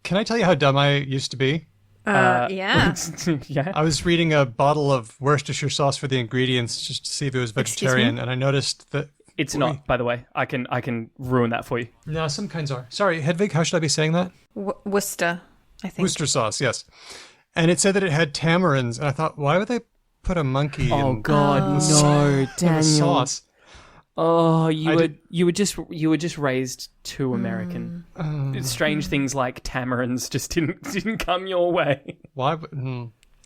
Can I tell you how dumb I used to be? Yeah. Yeah. I was reading a bottle of Worcestershire sauce for the ingredients just to see if it was vegetarian, and I noticed that It's not, by the way. I can ruin that for you. No, some kinds are. Sorry, Hedvig, how should I be saying that? Worcester, I think. Worcester sauce, yes. And it said that it had tamarinds, and I thought, why would they put a monkey in God, no, Daniel. the sauce? Oh, you were just raised too American. Strange things like tamarins just didn't come your way. Why?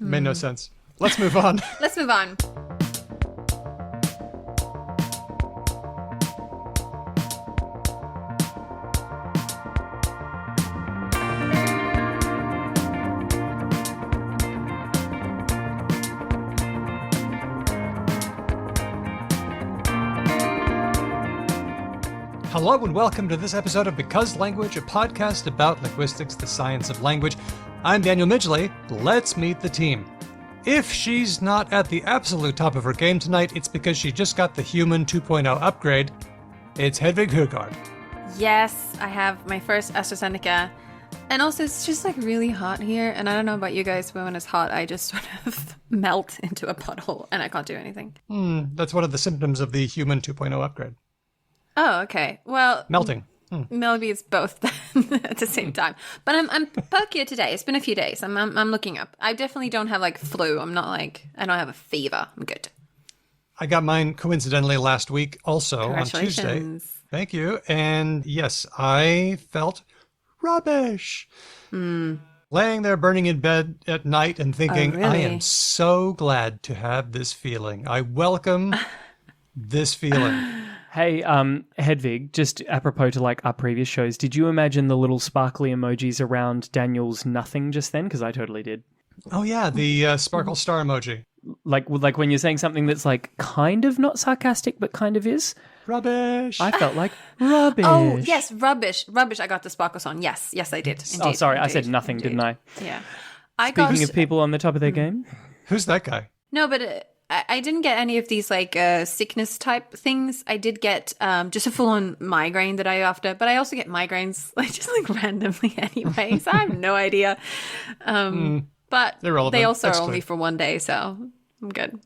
Made no sense. Let's move on. Let's move on. Hello and welcome to this episode of Because Language, a podcast about linguistics, the science of language. I'm Daniel Midgley. Let's meet the team. If she's not at the absolute top of her game tonight, it's because she just got the Human 2.0 upgrade. It's Hedvig Hugard. Yes, I have my first AstraZeneca. And also, it's just like really hot here. And I don't know about you guys, but when it's hot, I just sort of melt into a puddle and I can't do anything. That's one of the symptoms of the Human 2.0 upgrade. Oh, okay. Well, Melting. maybe it's both at the same time. But I'm perkier today. It's been a few days. I'm looking up. I definitely don't have like flu. I don't have a fever. I'm good. I got mine coincidentally last week also on Tuesday. Congratulations. Thank you. And yes, I felt rubbish. Laying there burning in bed at night and thinking, Oh, really? I am so glad to have this feeling. I welcome this feeling. Hey, Hedvig, just apropos to like our previous shows, did you imagine the little sparkly emojis around Daniel's nothing just then? Because I totally did. Oh yeah, the sparkle star emoji. Like when you're saying something that's like kind of not sarcastic but kind of is. Rubbish. I felt like rubbish. Oh, yes, rubbish. Rubbish, I got the sparkles on. Yes, I did. Indeed, Oh, sorry, I indeed, said nothing, indeed. didn't I? Yeah. Speaking of people on the top of their game. Who's that guy? No, but I didn't get any of these like sickness type things. I did get just a full on migraine that I after, but I also get migraines like just like randomly anyway. So I have no idea. But Irrelevant. they also That's are only clear. for one day, so I'm good.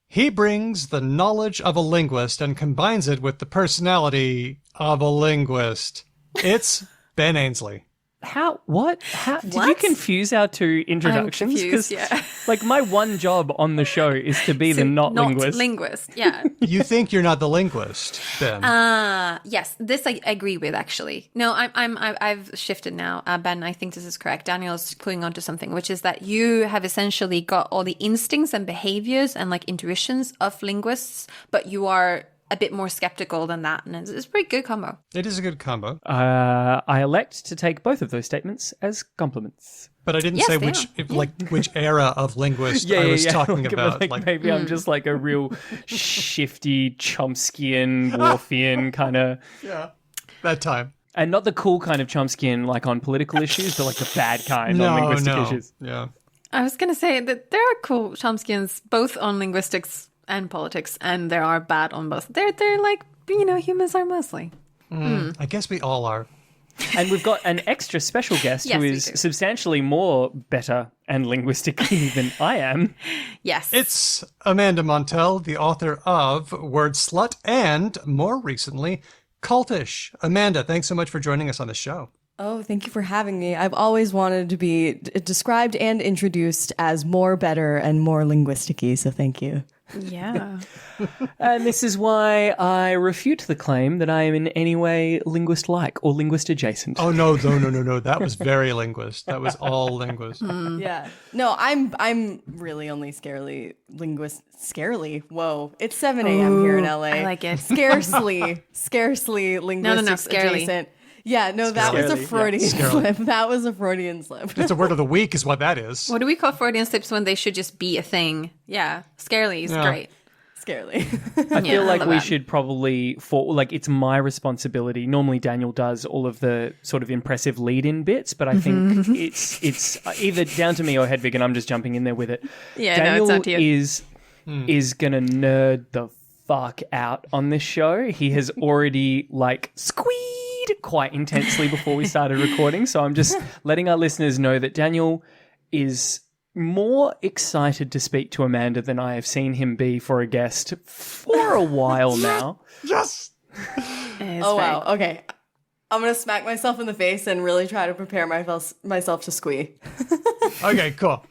He brings the knowledge of a linguist and combines it with the personality of a linguist. It's Ben Ainsley. How? What? How? Did you What? confuse our two introductions? confused, yeah. Like, my one job on the show is to be the not linguist. Yeah. You think you're not the linguist, Ben. Yes, this I agree with actually. No, I've shifted now. Ben, I think this is correct. Daniel's cluing onto something, which is that you have essentially got all the instincts and behaviors and like intuitions of linguists, but you are a bit more skeptical than that, and it's a pretty good combo. It is a good combo. I elect to take both of those statements as compliments. But I didn't Yes, say they which era of linguist I was talking about. Like, maybe I'm just like a real shifty Chomskyan, Worfian kind of... Yeah, that time. And not the cool kind of Chomskyan like on political issues, but like the bad kind on linguistic issues. Yeah. I was going to say that there are cool Chomskyans both on linguistics and politics, and there are bad on both. They're like, humans are mostly. I guess we all are. And we've got an extra special guest Yes, who we is do. substantially more better and linguistically than I am. Yes. It's Amanda Montell, the author of Word Slut and, more recently, Cultish. Amanda, thanks so much for joining us on the show. Oh, thank you for having me. I've always wanted to be described and introduced as more, better, and more linguistic-y, so thank you. Yeah. And this is why I refute the claim that I am in any way linguist-like or linguist-adjacent. Oh, no. That was very linguist. That was all linguist. Yeah. No, I'm really only scarily. Whoa. It's 7 a.m. here in LA. I like it. Scarcely linguistics scarily. adjacent. Yeah, no, that was a Scarily, Freudian yeah. slip. That was a Freudian slip. It's a word of the week is what that is. What do we call Freudian slips when they should just be a thing? Yeah. Scarily is Yeah. great. Scarily. I feel like love we that. should probably, it's my responsibility. Normally Daniel does all of the sort of impressive lead-in bits, but I think it's either down to me or Hedvig, and I'm just jumping in there with it. Yeah, no, Daniel it's down to you. is going to nerd the fuck out on this show. He has already, squeezed quite intensely before we started recording. So I'm just letting our listeners know that Daniel is more excited to speak to Amanda than I have seen him be for a guest for a while now. Yes. Oh, wow. Okay. I'm going to smack myself in the face and really try to prepare myself to squee. Okay, cool.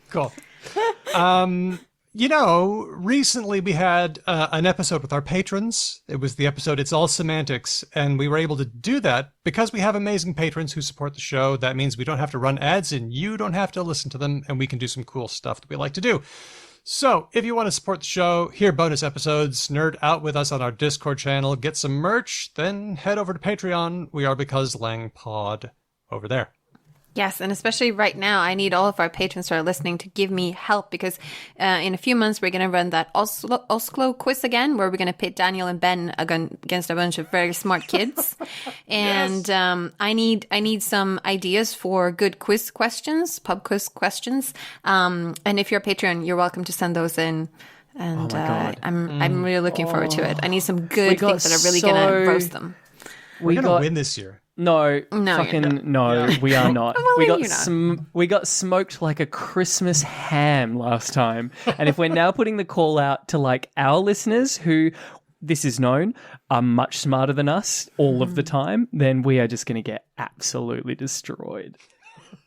Recently we had an episode with our patrons. It was the episode It's All Semantics, and we were able to do that because we have amazing patrons who support the show. That means we don't have to run ads, and you don't have to listen to them, and we can do some cool stuff that we like to do. So, if you want to support the show, hear bonus episodes, nerd out with us on our Discord channel, get some merch, then head over to Patreon. We are Because Lang Pod over there. Yes, and especially right now, I need all of our patrons who are listening to give me help because in a few months, we're going to run that Oslo quiz again, where we're going to pit Daniel and Ben against a bunch of very smart kids. And yes. I need some ideas for good quiz questions, pub quiz questions. And if you're a Patreon, you're welcome to send those in. And I'm really looking forward to it. I need some good things that are really going to roast them. We're going to win this year. No, Yeah. we are not. Well, we got smoked like a Christmas ham last time. And if we're now putting the call out to like our listeners who, this is known, are much smarter than us all of the time, then we are just going to get absolutely destroyed.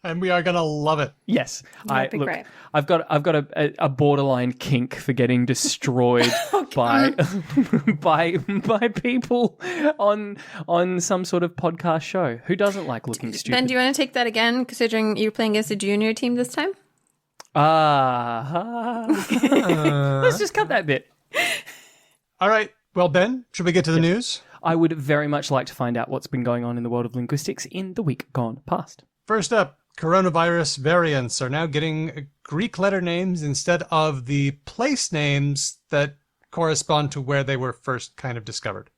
And we are going to love it. Yes. That'd be great. I've got a borderline kink for getting destroyed by people on some sort of podcast show. Who doesn't like looking stupid? Ben, do you want to take that again, considering you're playing against a junior team this time? Let's just cut that bit. All right. Well, Ben, should we get to the news? I would very much like to find out what's been going on in the world of linguistics in the week gone past. First up, coronavirus variants are now getting Greek letter names instead of the place names that correspond to where they were first kind of discovered.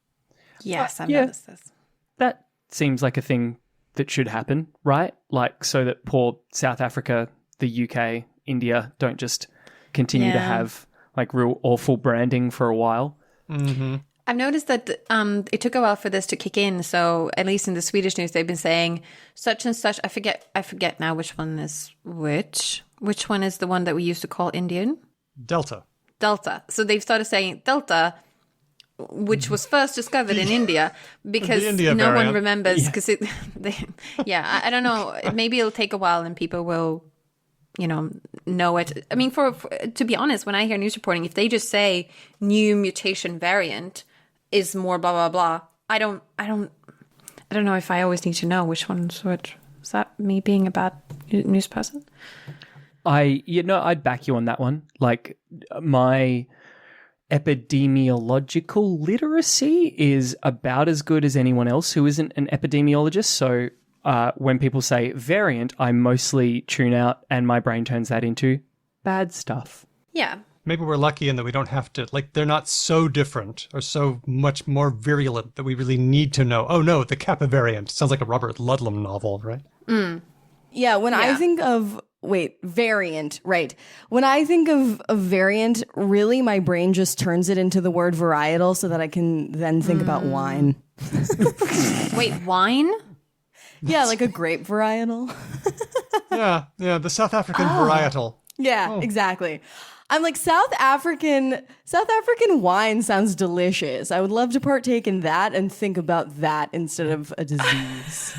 Yes, I've noticed this. That seems like a thing that should happen, right? Like so that poor South Africa, the UK, India don't just continue to have like real awful branding for a while. Mm-hmm. I've noticed that it took a while for this to kick in. So at least in the Swedish news, they've been saying such and such. I forget now which one is which. Which one is the one that we used to call Indian? Delta. So they've started saying Delta, which was first discovered in India because no one remembers. Because I don't know. Maybe it'll take a while and people will, know it. I mean, for to be honest, when I hear news reporting, if they just say new mutation variant is more blah blah blah, I don't know if I always need to know which one's which. Is that me being a bad news person? I'd back you on that one. Like my epidemiological literacy is about as good as anyone else who isn't an epidemiologist. So when people say variant, I mostly tune out and my brain turns that into bad stuff. Yeah. Maybe we're lucky in that we don't have to, they're not so different or so much more virulent that we really need to know. Oh no, the Kappa variant. Sounds like a Robert Ludlum novel, right? Mm. Yeah, I think of, variant, right. When I think of a variant, really my brain just turns it into the word varietal so that I can then think about wine. Wait, wine? Yeah, like a grape varietal. yeah, the South African varietal. Yeah, exactly. I'm like, South African wine sounds delicious. I would love to partake in that and think about that instead of a disease.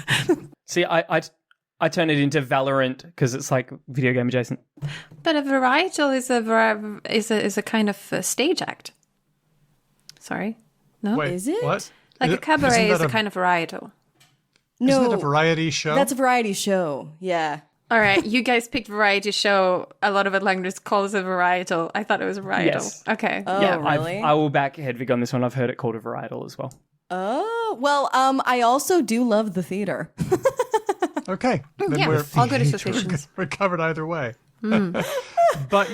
See, I turn it into Valorant because it's like video game adjacent. But a varietal is a kind of stage act. Sorry, no, Wait, is it? What? Like a cabaret is a kind of varietal. No, isn't it a variety show? That's a variety show. Yeah. All right, you guys picked variety show. A lot of Atlangers calls it varietal. I thought it was varietal. Yes. Okay. Oh, yeah, really? I will back Hedvig on this one. I've heard it called a varietal as well. Oh, well, I also do love the theater. Okay. Then Yeah, all good associations. We're covered either way. But,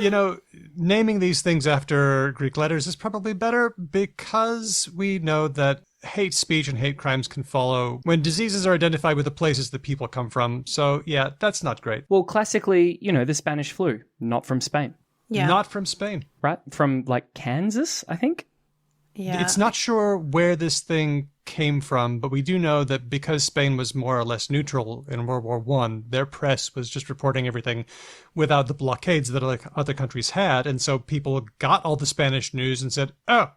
naming these things after Greek letters is probably better because we know that hate speech and hate crimes can follow when diseases are identified with the places that people come from. So, yeah, that's not great. Well, classically, the Spanish flu, not from Spain. Yeah. Not from Spain. Right? From, like, Kansas, I think? Yeah. It's not sure where this thing came from, but we do know that because Spain was more or less neutral in World War One, their press was just reporting everything without the blockades that other countries had. And so people got all the Spanish news and said, oh,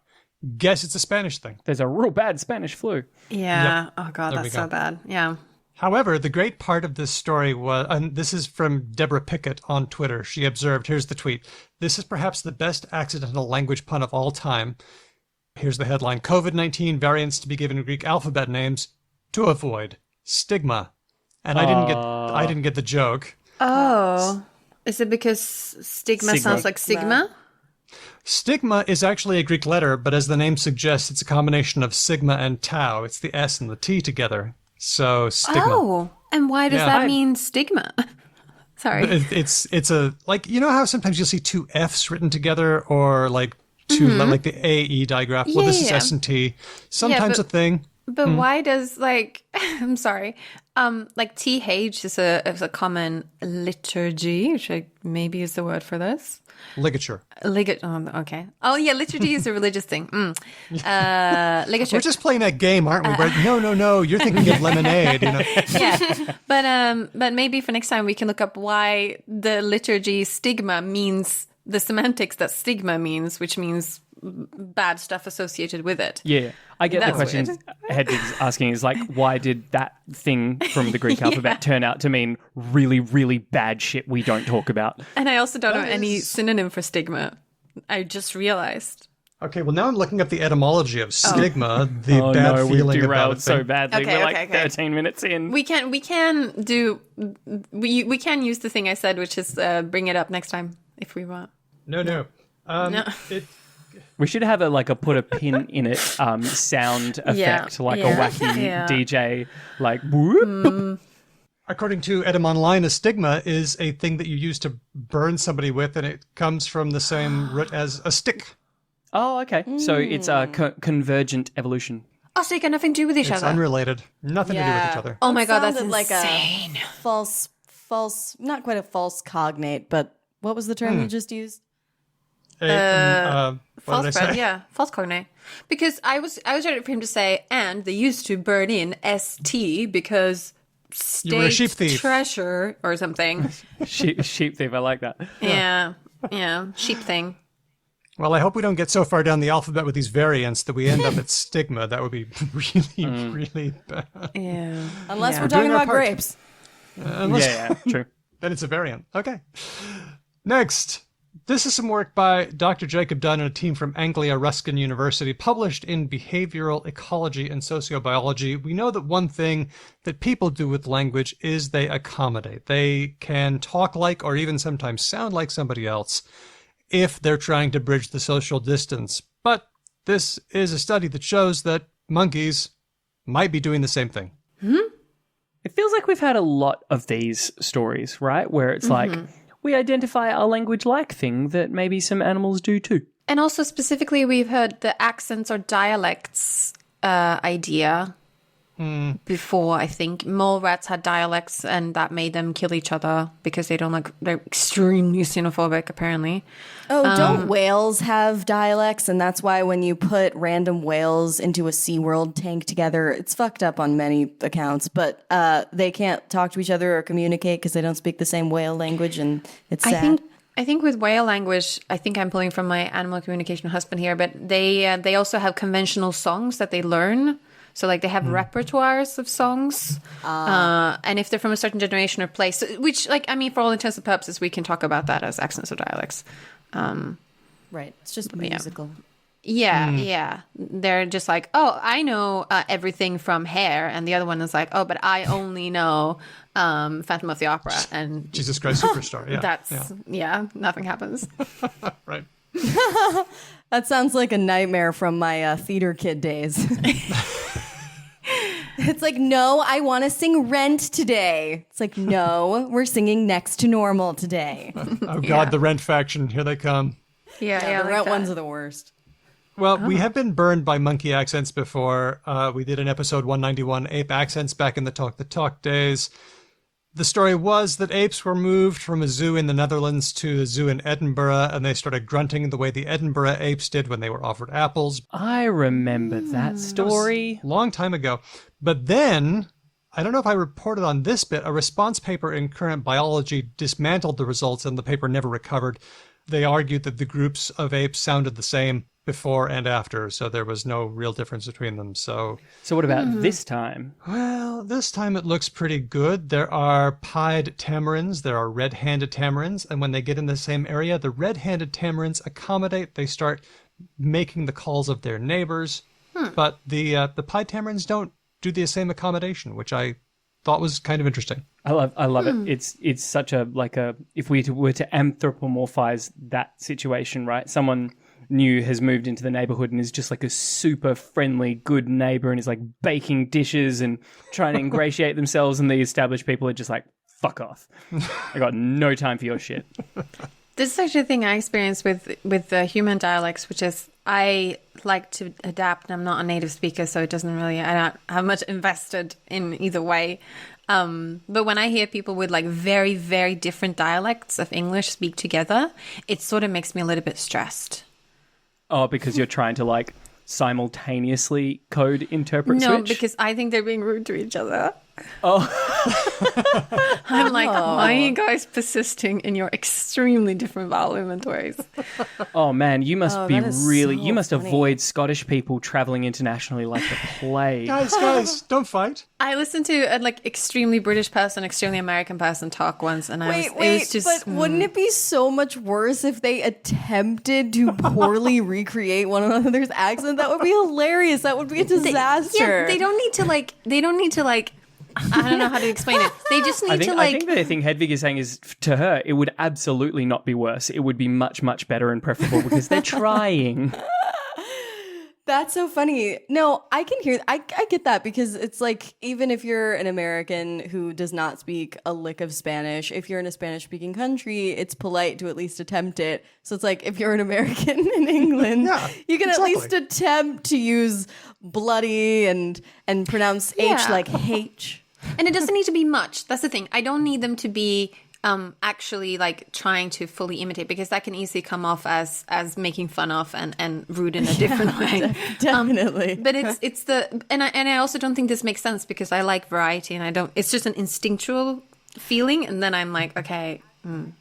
guess it's a Spanish thing. There's a real bad Spanish flu. Yeah. Yep. Oh God, There that's we go. so bad. Yeah. However, the great part of this story was, and this is from Deborah Pickett on Twitter. She observed, here's the tweet. This is perhaps the best accidental language pun of all time. Here's the headline. COVID-19 variants to be given Greek alphabet names to avoid stigma. And I didn't get the joke. Oh, is it because stigma sounds like sigma? Stigma is actually a Greek letter, but as the name suggests, it's a combination of sigma and tau. It's the S and the T together. So stigma. Oh, and why does Yeah. that mean stigma? Sorry. It's a, like, you know how sometimes you'll see two F's written together or like two, like the AE digraph? Well, this is Yeah. S and T. Sometimes but- a thing. But why does I'm sorry, like TH is a common liturgy, which maybe is the word for this. Ligature. Okay. Oh yeah, liturgy is a religious thing. Ligature. We're just playing that game, aren't we? No. You're thinking of lemonade. You know? Yeah, but maybe for next time we can look up why the liturgy stigma means the semantics that stigma means, which means bad stuff associated with it. Yeah. I get the That's question weird. Hedwig's asking is like, why did that thing from the Greek alphabet turn out to mean really, really bad shit we don't talk about? And I also don't know any synonym for stigma. I just realized. Okay, well, now I'm looking up the etymology of stigma, the Oh bad no, we've feeling about derailed a so thing. badly. Okay, We're like okay. 13 minutes in. We can use the thing I said, which is bring it up next time if we want. No. No. We should have put a pin in it sound effect, like a wacky DJ, like whoop. According to Etym a stigma is a thing that you use to burn somebody with, and it comes from the same root as a stick. Oh, okay. So it's a convergent evolution. Oh, so you got nothing to do with each It's other. unrelated. Nothing to do with each other. Oh my God, that's sounded like insane. a false, not quite a false cognate, but what was the term you just used? What did False I friend, say? yeah, false cognate. Because I was ready for him to say, and they used to burn in ST because You were a sheep state thief. treasure or something. Sheep thief, I like that. yeah, sheep thing. Well, I hope we don't get so far down the alphabet with these variants that we end up at stigma. That would be really, really bad. Yeah. Unless we're We're talking doing our about part. grapes. Yeah, true. Then it's a variant. Okay. Next. This is some work by Dr. Jacob Dunn and a team from Anglia Ruskin University, published in Behavioral Ecology and Sociobiology. We know that one thing that people do with language is they accommodate. They can talk like or even sometimes sound like somebody else if they're trying to bridge the social distance. But this is a study that shows that monkeys might be doing the same thing. It feels like we've had a lot of these stories, right? Where it's like, we identify our language-like thing that maybe some animals do too. And also specifically, we've heard the accents or dialects idea before. I think mole rats had dialects, and that made them kill each other because they're extremely xenophobic, apparently. Oh, don't whales have dialects? And that's why when you put random whales into a SeaWorld tank together, it's fucked up on many accounts, but they can't talk to each other or communicate because they don't speak the same whale language, and it's sad. I think with whale language, I think I'm pulling from my animal communication husband here, but they also have conventional songs that they learn. So like they have repertoires of songs, and if they're from a certain generation or place, which for all intents and purposes, we can talk about that as accents or dialects. Right. It's just musical. Yeah. They're just like, oh, I know everything from Hair, and the other one is like, oh, but I only know Phantom of the Opera, and Jesus Christ Superstar. Yeah. that's nothing happens. Right. That sounds like a nightmare from my theater kid days. It's like, no, I want to sing Rent today. It's like, no, we're singing Next to Normal today. Oh, God, the Rent faction. Here they come. Yeah, The Rent ones are the worst. Well, we have been burned by monkey accents before. We did an episode 191, Ape Accents, back in the Talk the Talk days. The story was that apes were moved from a zoo in the Netherlands to a zoo in Edinburgh, and they started grunting the way the Edinburgh apes did when they were offered apples. I remember that story. Long time ago. But then, I don't know if I reported on this bit, a response paper in Current Biology dismantled the results and the paper never recovered. They argued that the groups of apes sounded the same before and after, so there was no real difference between them. So what about this time? Well, this time it looks pretty good. There are pied tamarins, there are red-handed tamarins, and when they get in the same area, the red-handed tamarins accommodate. They start making the calls of their neighbors, but the pied tamarins don't do the same accommodation, which I thought was kind of interesting. I love it. It's such a if we were to anthropomorphize that situation, right? Someone new has moved into the neighborhood and is just like a super friendly, good neighbor and is like baking dishes and trying to ingratiate themselves, and the established people are just like, fuck off. I got no time for your shit. This is actually a thing I experienced with the human dialects, which is I like to adapt, and I'm not a native speaker, so it doesn't really, I don't have much invested in either way. But when I hear people with like very, very different dialects of English speak together, it sort of makes me a little bit stressed. Oh, because you're trying to like simultaneously code interpret No, switch? because I think they're being rude to each other. Oh. I'm like, why are you guys persisting in your extremely different vowel inventories? Oh man, you must be that is really, so you must funny. avoid Scottish people traveling internationally like the plague. Guys, don't fight. I listened to a like extremely British person, extremely American person talk once, and it was just. But wouldn't it be so much worse if they attempted to poorly recreate one another's accent? That would be hilarious. That would be a disaster. Yeah, they don't need to like. I don't know how to explain it. They just need to I like. think the thing Hedvig is saying is, to her, it would absolutely not be worse. It would be much, much better and preferable because they're trying. That's so funny. No, I can hear, I get that, because it's like, even if you're an American who does not speak a lick of Spanish, if you're in a Spanish speaking country, it's polite to at least attempt it. So it's like, if you're an American in England, you can at least attempt to use bloody and pronounce H like H. And it doesn't need to be much. That's the thing. I don't need them to be actually like trying to fully imitate, because that can easily come off as making fun of and rude in a different way. Definitely. But it's the and I also don't think this makes sense, because I like variety, and I don't. It's just an instinctual feeling, and then I'm like, okay.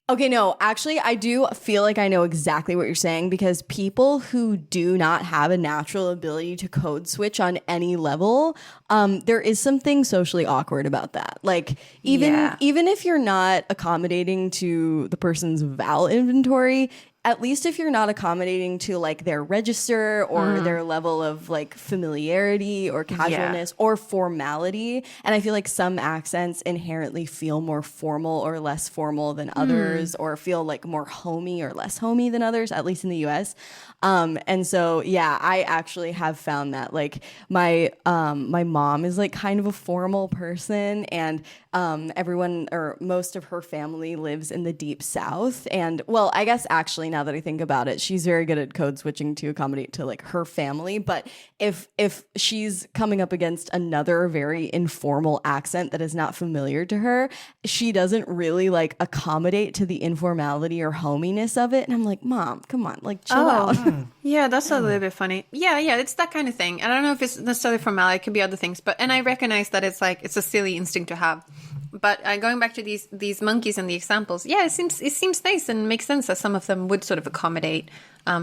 Okay, no, actually, I do feel like I know exactly what you're saying, because people who do not have a natural ability to code switch on any level, there is something socially awkward about that. Like, even if you're not accommodating to the person's vowel inventory, at least if you're not accommodating to like their register or their level of like familiarity or casualness or formality. And I feel like some accents inherently feel more formal or less formal than others, or feel like more homey or less homey than others, at least in the US. And so, yeah, I actually have found that like my mom is like kind of a formal person, and everyone or most of her family lives in the deep South. And well, I guess actually now that I think about it, she's very good at code switching to accommodate to like her family. But if she's coming up against another very informal accent that is not familiar to her, she doesn't really like accommodate to the informality or hominess of it. And I'm like, Mom, come on, like chill out. Yeah, that's a little bit funny. Yeah, it's that kind of thing. And I don't know if it's necessarily formality, it could be other things. And I recognize that it's like, it's a silly instinct to have. But going back to these monkeys and the examples, yeah, it seems nice and makes sense that some of them would sort of accommodate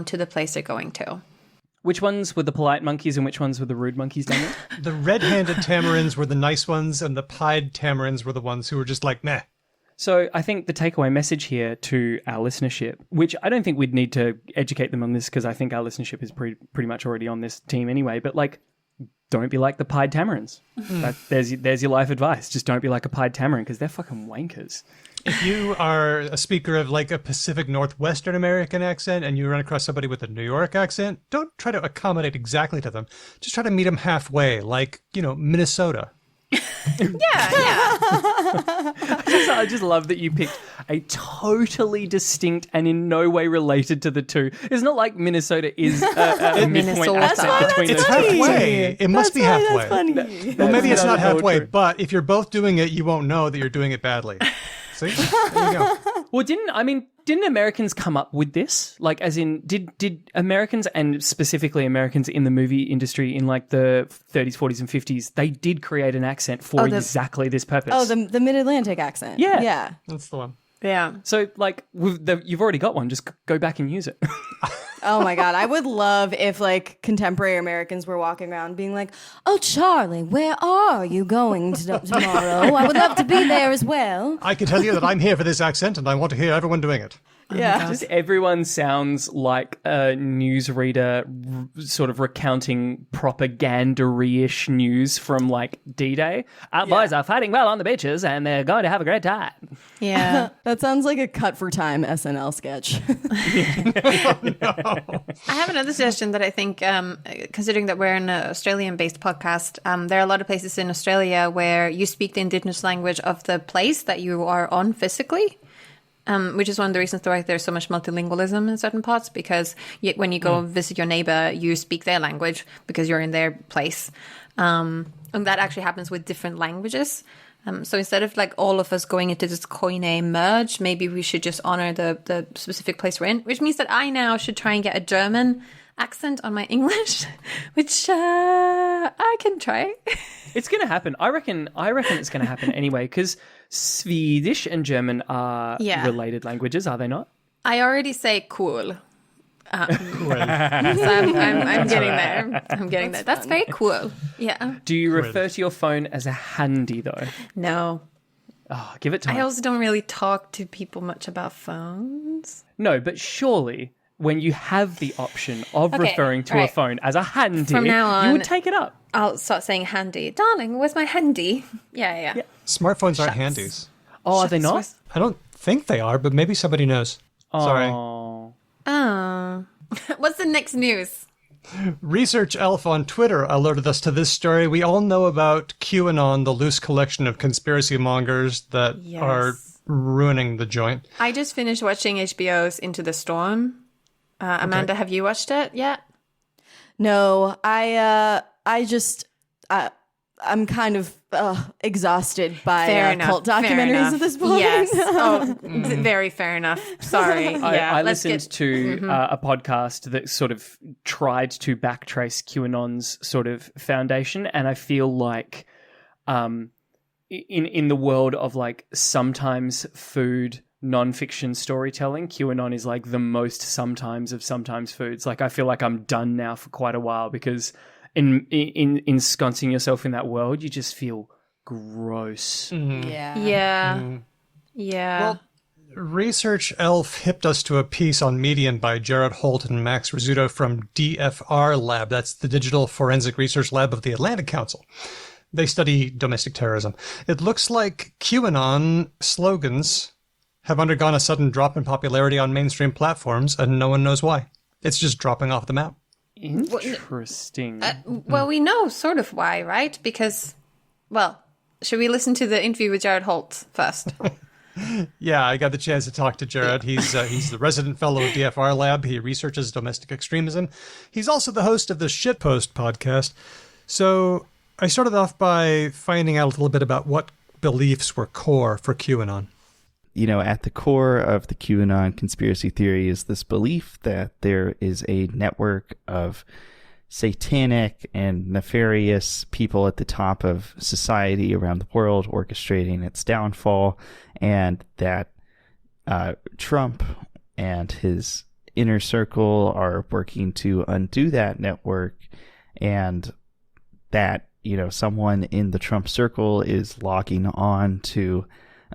to the place they're going to. Which ones were the polite monkeys and which ones were the rude monkeys, Daniel? The red-handed tamarins were the nice ones, and the pied tamarins were the ones who were just like, meh. So I think the takeaway message here to our listenership, which I don't think we'd need to educate them on this, because I think our listenership is pretty much already on this team anyway, but like, don't be like the pied tamarins. There's your life advice. Just don't be like a pied tamarin, because they're fucking wankers. If you are a speaker of like a Pacific Northwestern American accent and you run across somebody with a New York accent, don't try to accommodate exactly to them. Just try to meet them halfway, like, Minnesota. Yeah. I just love that you picked a totally distinct and in no way related to the two. It's not like Minnesota is a midpoint Minnesota. accent between It's those two. halfway. It must be halfway. That's funny. Well, maybe it's not not at all halfway, true. but if you're both doing it, you won't know that you're doing it badly. See? There you go. Well, didn't Americans come up with this? Like, as in, did Americans, and specifically Americans in the movie industry in like the 30s, 40s, and 50s, they did create an accent for exactly this purpose. Oh, the Mid-Atlantic accent. Yeah. Yeah. That's the one. Yeah. So, like, you've already got one. Just go back and use it. Oh my God. I would love if like contemporary Americans were walking around being like, "Oh, Charlie, where are you going tomorrow? I would love to be there as well." I can tell you that I'm here for this accent, and I want to hear everyone doing it. Yeah. Just everyone sounds like a newsreader sort of recounting propaganda-ish news from like D-Day. Our boys are fighting well on the beaches and they're going to have a great time. Yeah. That sounds like a cut for time SNL sketch. I have another suggestion that I think, considering that we're an Australian-based podcast, there are a lot of places in Australia where you speak the Indigenous language of the place that you are on physically. Which is one of the reasons why there's so much multilingualism in certain parts, because when you go visit your neighbor, you speak their language because you're in their place. And that actually happens with different languages. So instead of like all of us going into this Koine merge, maybe we should just honor the specific place we're in, which means that I now should try and get a German accent on my English, which I can try. It's going to happen. I reckon it's going to happen anyway, because Swedish and German are related languages, are they not? I already say cool. So I'm getting there. I'm getting there. That's very cool. Yeah. Do you refer to your phone as a handy, though? No. Oh, give it time. I also don't really talk to people much about phones. No, but surely when you have the option of Okay, referring to a right. phone as a handy, From now on, you would take it up. I'll start saying handy. Darling, where's my handy? Yeah. Smartphones aren't Shucks. handies. Oh, are they not? Where's- I don't think they are, but maybe somebody knows. Sorry. Oh. Oh. What's the next news? Research Elf on Twitter alerted us to this story. We all know about QAnon, the loose collection of conspiracy mongers that are ruining the joint. I just finished watching HBO's Into the Storm. Amanda, have you watched it yet? No, I'm kind of exhausted by cult documentaries at this point. Yes. Oh, very fair enough. Sorry. I listened to a podcast that sort of tried to backtrace QAnon's sort of foundation, and I feel like in the world of like sometimes food non-fiction storytelling, QAnon is like the most sometimes of sometimes foods. Like I feel like I'm done now for quite a while, because in ensconcing yourself in that world, you just feel gross. Yeah. Well, Research Elf hipped us to a piece on Medium by Jared Holt and Max Rizzuto from DFR Lab. That's the Digital Forensic Research Lab of the Atlantic Council. They study domestic terrorism. It looks like QAnon slogans have undergone a sudden drop in popularity on mainstream platforms, and no one knows why. It's just dropping off the map. Interesting. Well, we know sort of why, right? Because, well, should we listen to the interview with Jared Holt first? Yeah, I got the chance to talk to Jared. He's the resident fellow of DFR Lab. He researches domestic extremism. He's also the host of the Shitpost podcast. So I started off by finding out a little bit about what beliefs were core for QAnon. You know, at the core of the QAnon conspiracy theory is this belief that there is a network of satanic and nefarious people at the top of society around the world orchestrating its downfall, and that Trump and his inner circle are working to undo that network, and that, you know, someone in the Trump circle is logging on to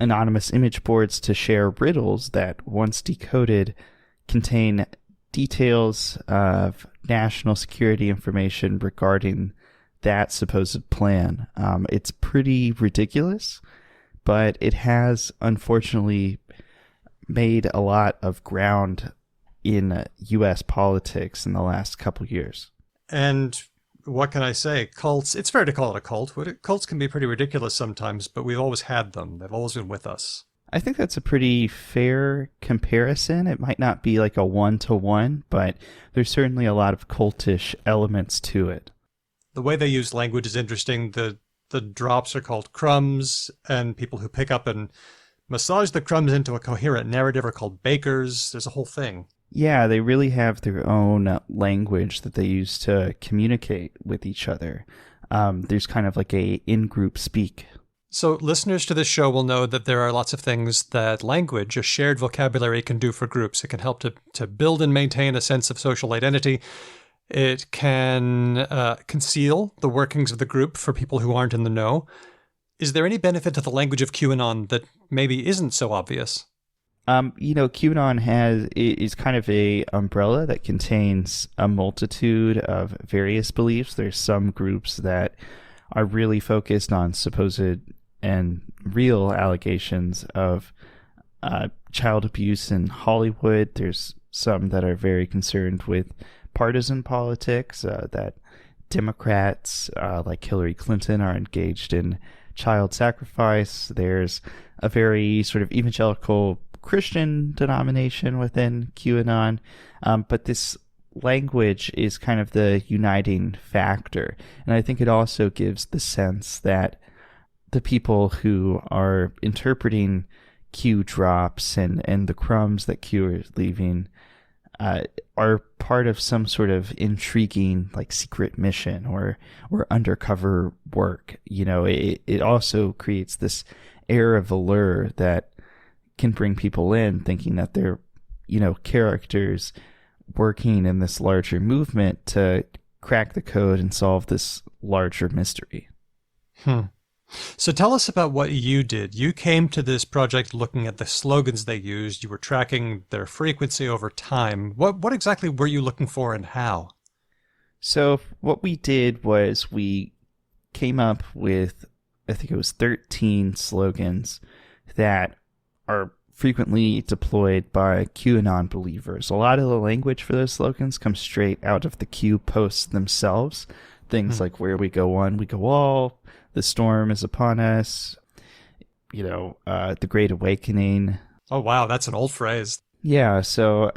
anonymous image boards to share riddles that, once decoded, contain details of national security information regarding that supposed plan. It's pretty ridiculous, but it has unfortunately made a lot of ground in U.S. politics in the last couple years. And what can I say? Cults, it's fair to call it a cult. Cults can be pretty ridiculous sometimes, but we've always had them. They've always been with us. I think that's a pretty fair comparison. It might not be like a one-to-one, but there's certainly a lot of cultish elements to it. The way they use language is interesting. The drops are called crumbs, and people who pick up and massage the crumbs into a coherent narrative are called bakers. There's a whole thing. Yeah, they really have their own language that they use to communicate with each other. There's kind of like a in-group speak. So listeners to this show will know that there are lots of things that language, a shared vocabulary, can do for groups. It can help to build and maintain a sense of social identity. It can conceal the workings of the group for people who aren't in the know. Is there any benefit to the language of QAnon that maybe isn't so obvious? QAnon is kind of a umbrella that contains a multitude of various beliefs. There's some groups that are really focused on supposed and real allegations of child abuse in Hollywood. There's some that are very concerned with partisan politics, that Democrats like Hillary Clinton are engaged in child sacrifice. There's a very sort of evangelical Christian denomination within QAnon, but this language is kind of the uniting factor. And I think it also gives the sense that the people who are interpreting Q drops and the crumbs that Q is leaving are part of some sort of intriguing, like, secret mission or undercover work. It also creates this air of allure that can bring people in thinking that they're, characters working in this larger movement to crack the code and solve this larger mystery. So tell us about what you did. You came to this project looking at the slogans they used. You were tracking their frequency over time. What exactly were you looking for and how? So what we did was we came up with, I think it was 13 slogans that are frequently deployed by QAnon believers. A lot of the language for those slogans comes straight out of the Q posts themselves. Things like "Where we go one, we go all," "The storm is upon us," "The Great Awakening." Oh, wow, that's an old phrase. Yeah, so,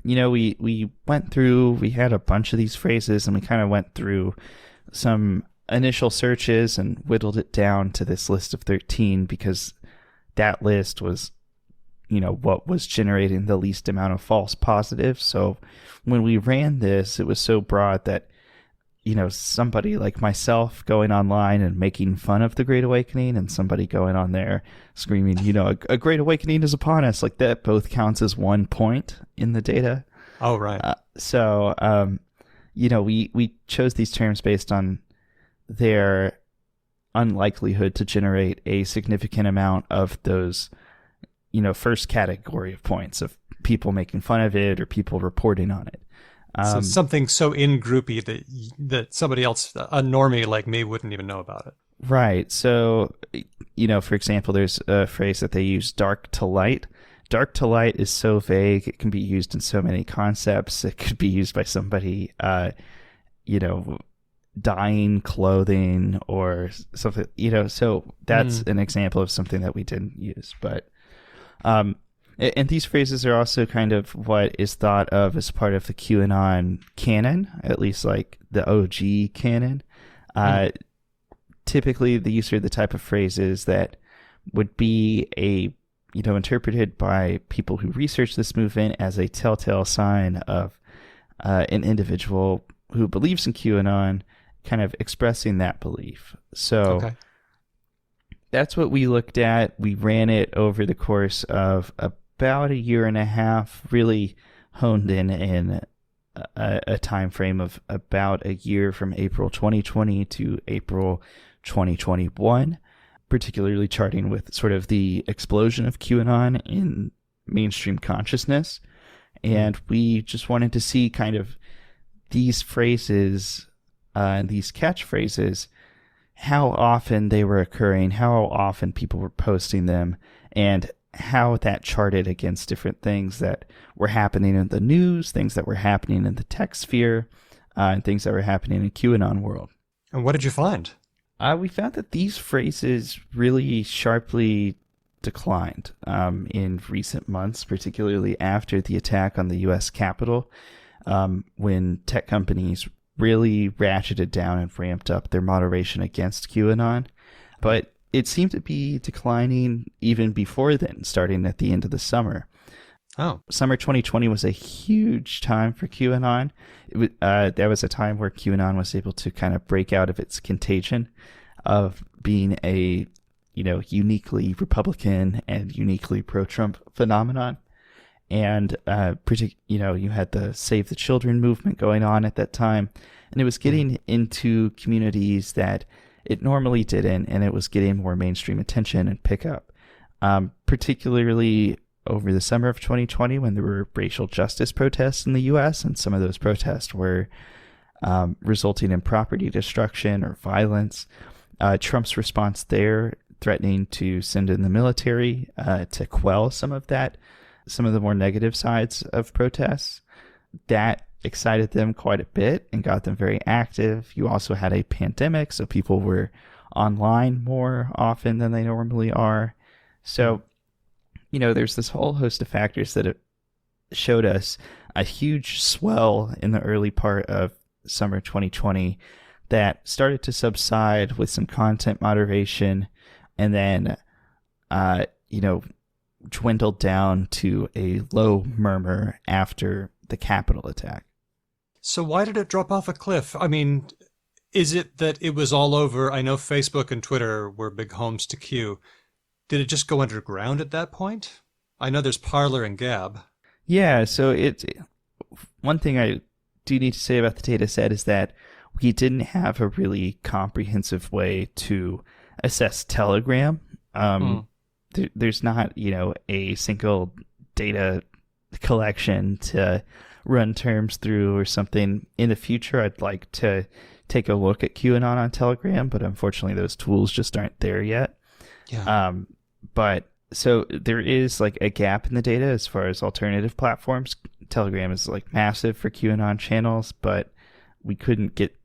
we went through, we had a bunch of these phrases, and we kind of went through some initial searches and whittled it down to this list of 13 because that list was, what was generating the least amount of false positives. So when we ran this, it was so broad that, somebody like myself going online and making fun of the Great Awakening and somebody going on there screaming, a Great Awakening is upon us, like that both counts as 1 point in the data. Oh, right. We chose these terms based on their unlikelihood to generate a significant amount of those, first category of points of people making fun of it or people reporting on it. So something so in-groupy that somebody else, a normie like me, wouldn't even know about it. Right. So, for example, there's a phrase that they use, "dark to light." Dark to light is so vague. It can be used in so many concepts. It could be used by somebody, dyeing clothing or something, so that's an example of something that we didn't use. But, and these phrases are also kind of what is thought of as part of the QAnon canon, at least like the OG canon. Typically, these are the type of phrases that would be interpreted by people who research this movement as a telltale sign of an individual who believes in QAnon kind of expressing that belief. So that's what we looked at. We ran it over the course of about a year and a half, really honed in a time frame of about a year from April 2020 to April 2021, particularly charting with sort of the explosion of QAnon in mainstream consciousness. And we just wanted to see kind of these phrases and these catchphrases, how often they were occurring, how often people were posting them, and how that charted against different things that were happening in the news, things that were happening in the tech sphere, and things that were happening in QAnon world. And what did you find? We found that these phrases really sharply declined in recent months, particularly after the attack on the U.S. Capitol, when tech companies really ratcheted down and ramped up their moderation against QAnon. But it seemed to be declining even before then, starting at the end of the summer. Oh. Summer 2020 was a huge time for QAnon. That was a time where QAnon was able to kind of break out of its contagion of being a, uniquely Republican and uniquely pro-Trump phenomenon. And, you had the Save the Children movement going on at that time. And it was getting into communities that it normally didn't, and it was getting more mainstream attention and pickup, particularly over the summer of 2020 when there were racial justice protests in the U.S., and some of those protests were resulting in property destruction or violence. Trump's response there, threatening to send in the military to quell some of the more negative sides of protests, that excited them quite a bit and got them very active. You also had a pandemic, so people were online more often than they normally are. So, there's this whole host of factors that showed us a huge swell in the early part of summer 2020 that started to subside with some content moderation, and then, dwindled down to a low murmur after the Capitol attack. So why did it drop off a cliff? I mean, is it that it was all over? I know Facebook and Twitter were big homes to Q. Did it just go underground at that point? I know there's Parler and Gab. Yeah, so one thing I do need to say about the data set is that we didn't have a really comprehensive way to assess Telegram. There's not, a single data collection to run terms through or something. In the future, I'd like to take a look at QAnon on Telegram, but unfortunately those tools just aren't there yet. Yeah. But so there is like a gap in the data as far as alternative platforms. Telegram is like massive for QAnon channels, but we couldn't get,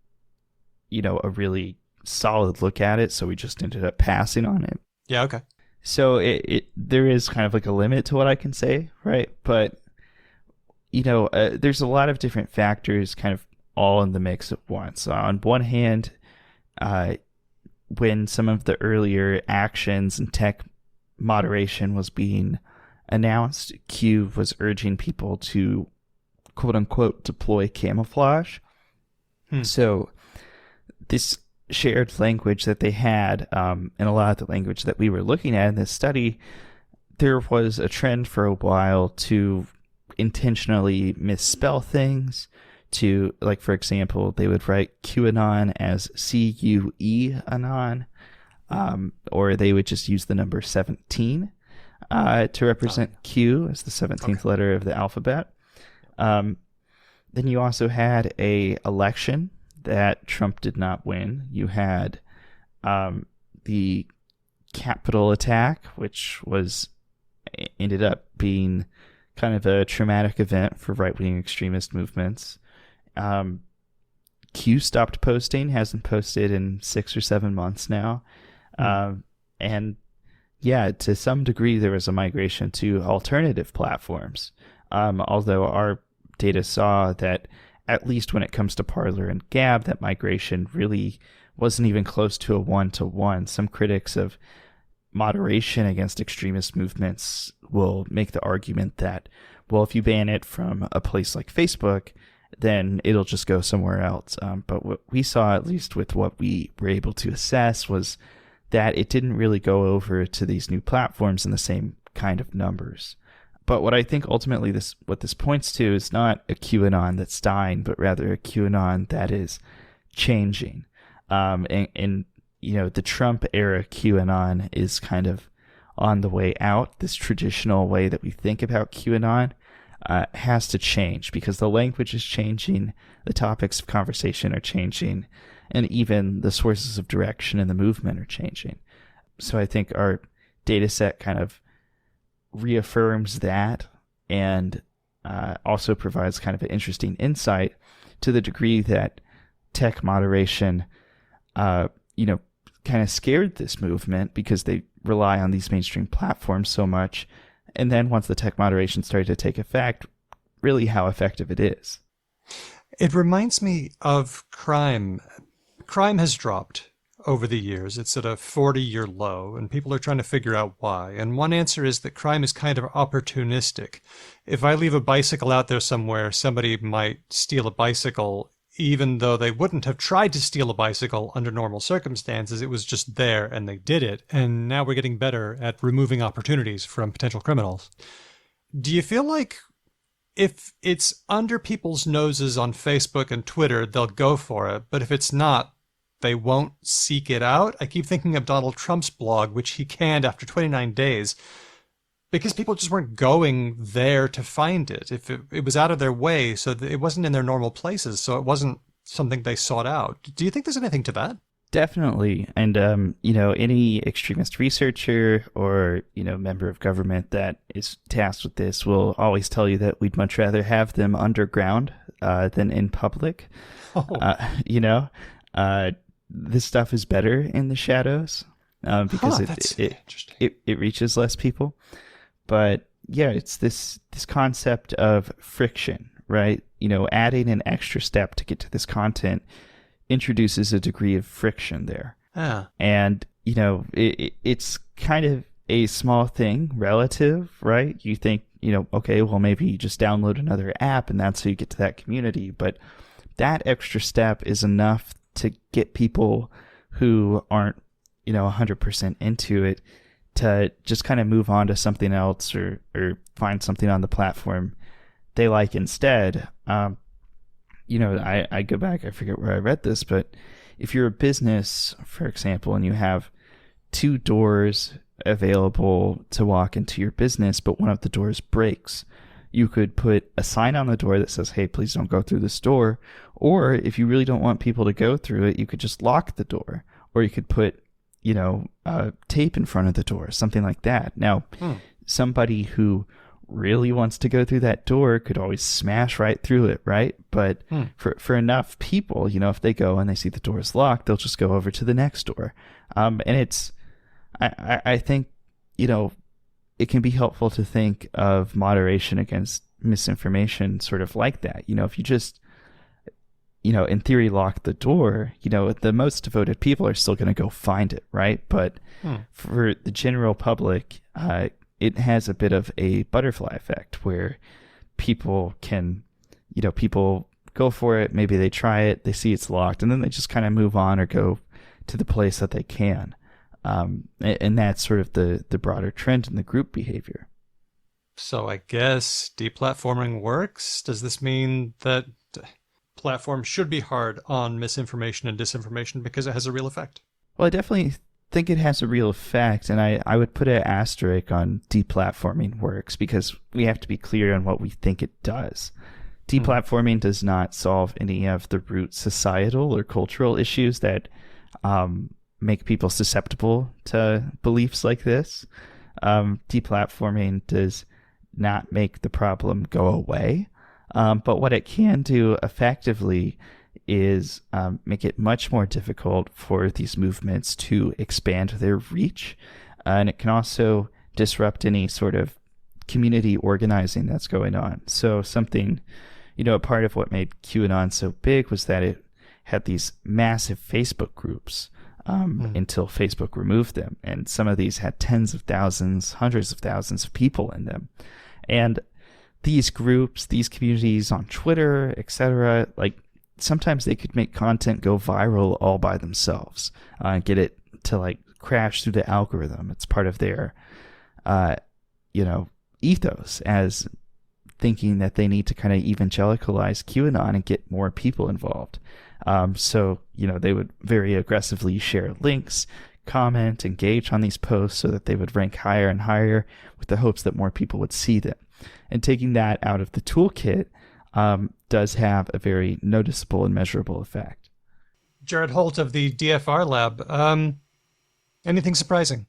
a really solid look at it. So we just ended up passing on it. Yeah. Okay. So there is kind of like a limit to what I can say, right? But there's a lot of different factors kind of all in the mix at once. On one hand, when some of the earlier actions and tech moderation was being announced, Q was urging people to quote unquote deploy camouflage. So this shared language that they had, and a lot of the language that we were looking at in this study, there was a trend for a while to intentionally misspell things, to, like, for example, they would write QAnon as C-U-E anon, or they would just use the number 17 to represent Q as the 17th letter of the alphabet. Then you also had a election that Trump did not win. You had the Capitol attack, which ended up being kind of a traumatic event for right-wing extremist movements. Q stopped posting, hasn't posted in 6 or 7 months now. And yeah, to some degree, there was a migration to alternative platforms. Although our data saw that, at least when it comes to Parler and Gab, that migration really wasn't even close to a 1-to-1. Some critics of moderation against extremist movements will make the argument that, well, if you ban it from a place like Facebook, then it'll just go somewhere else. But what we saw, at least with what we were able to assess, was that it didn't really go over to these new platforms in the same kind of numbers. But what I think ultimately what this points to is not a QAnon that's dying, but rather a QAnon that is changing. And the Trump era QAnon is kind of on the way out. This traditional way that we think about QAnon has to change, because the language is changing, the topics of conversation are changing, and even the sources of direction in the movement are changing. So I think our data set kind of reaffirms that, and also provides kind of an interesting insight to the degree that tech moderation, kind of scared this movement because they rely on these mainstream platforms so much. And then once the tech moderation started to take effect, really how effective it is. It reminds me of crime. Crime has dropped over the years. It's at a 40-year low, and people are trying to figure out why. And one answer is that crime is kind of opportunistic. If I leave a bicycle out there somewhere, somebody might steal a bicycle, even though they wouldn't have tried to steal a bicycle under normal circumstances. It was just there, and they did it. And now we're getting better at removing opportunities from potential criminals. Do you feel like if it's under people's noses on Facebook and Twitter, they'll go for it, but if it's not, they won't seek it out? I keep thinking of Donald Trump's blog, which he canned after 29 days, because people just weren't going there to find it. If it was out of their way, so it wasn't in their normal places, so it wasn't something they sought out. Do you think there's anything to that? Definitely. And, any extremist researcher or, member of government that is tasked with this will always tell you that we'd much rather have them underground than in public. This stuff is better in the shadows because it reaches less people. But yeah, it's this concept of friction, right? Adding an extra step to get to this content introduces a degree of friction there. And, it's kind of a small thing relative, right? You think, okay, well, maybe you just download another app and that's how you get to that community. But that extra step is enough to get people who aren't, 100% into it to just kind of move on to something else or find something on the platform they like instead. I go back, I forget where I read this, but if you're a business, for example, and you have 2 doors available to walk into your business, but one of the doors breaks, you could put a sign on the door that says, hey, please don't go through this door. Or if you really don't want people to go through it, you could just lock the door. Or you could put, tape in front of the door, something like that. Now, somebody who really wants to go through that door could always smash right through it, right? But for enough people, if they go and they see the door is locked, they'll just go over to the next door. And it's, I think, it can be helpful to think of moderation against misinformation sort of like that. If you just, in theory, lock the door, the most devoted people are still going to go find it, right? But for the general public, it has a bit of a butterfly effect where people can, people go for it, maybe they try it, they see it's locked, and then they just kind of move on or go to the place that they can. And that's sort of the broader trend in the group behavior. So I guess deplatforming works? Does this mean that platforms should be hard on misinformation and disinformation because it has a real effect? Well, I definitely think it has a real effect, and I would put an asterisk on deplatforming works because we have to be clear on what we think it does. Deplatforming does not solve any of the root societal or cultural issues that make people susceptible to beliefs like this. Deplatforming does not make the problem go away. But what it can do effectively is make it much more difficult for these movements to expand their reach. And it can also disrupt any sort of community organizing that's going on. So something, a part of what made QAnon so big was that it had these massive Facebook groups until Facebook removed them. And some of these had tens of thousands, hundreds of thousands of people in them. And these groups, these communities on Twitter, etc., sometimes they could make content go viral all by themselves and get it to crash through the algorithm. It's part of their, ethos as thinking that they need to kind of evangelicalize QAnon and get more people involved. So they would very aggressively share links, comment, engage on these posts so that they would rank higher and higher with the hopes that more people would see them. And taking that out of the toolkit does have a very noticeable and measurable effect. Jared Holt of the DFR lab. Anything surprising?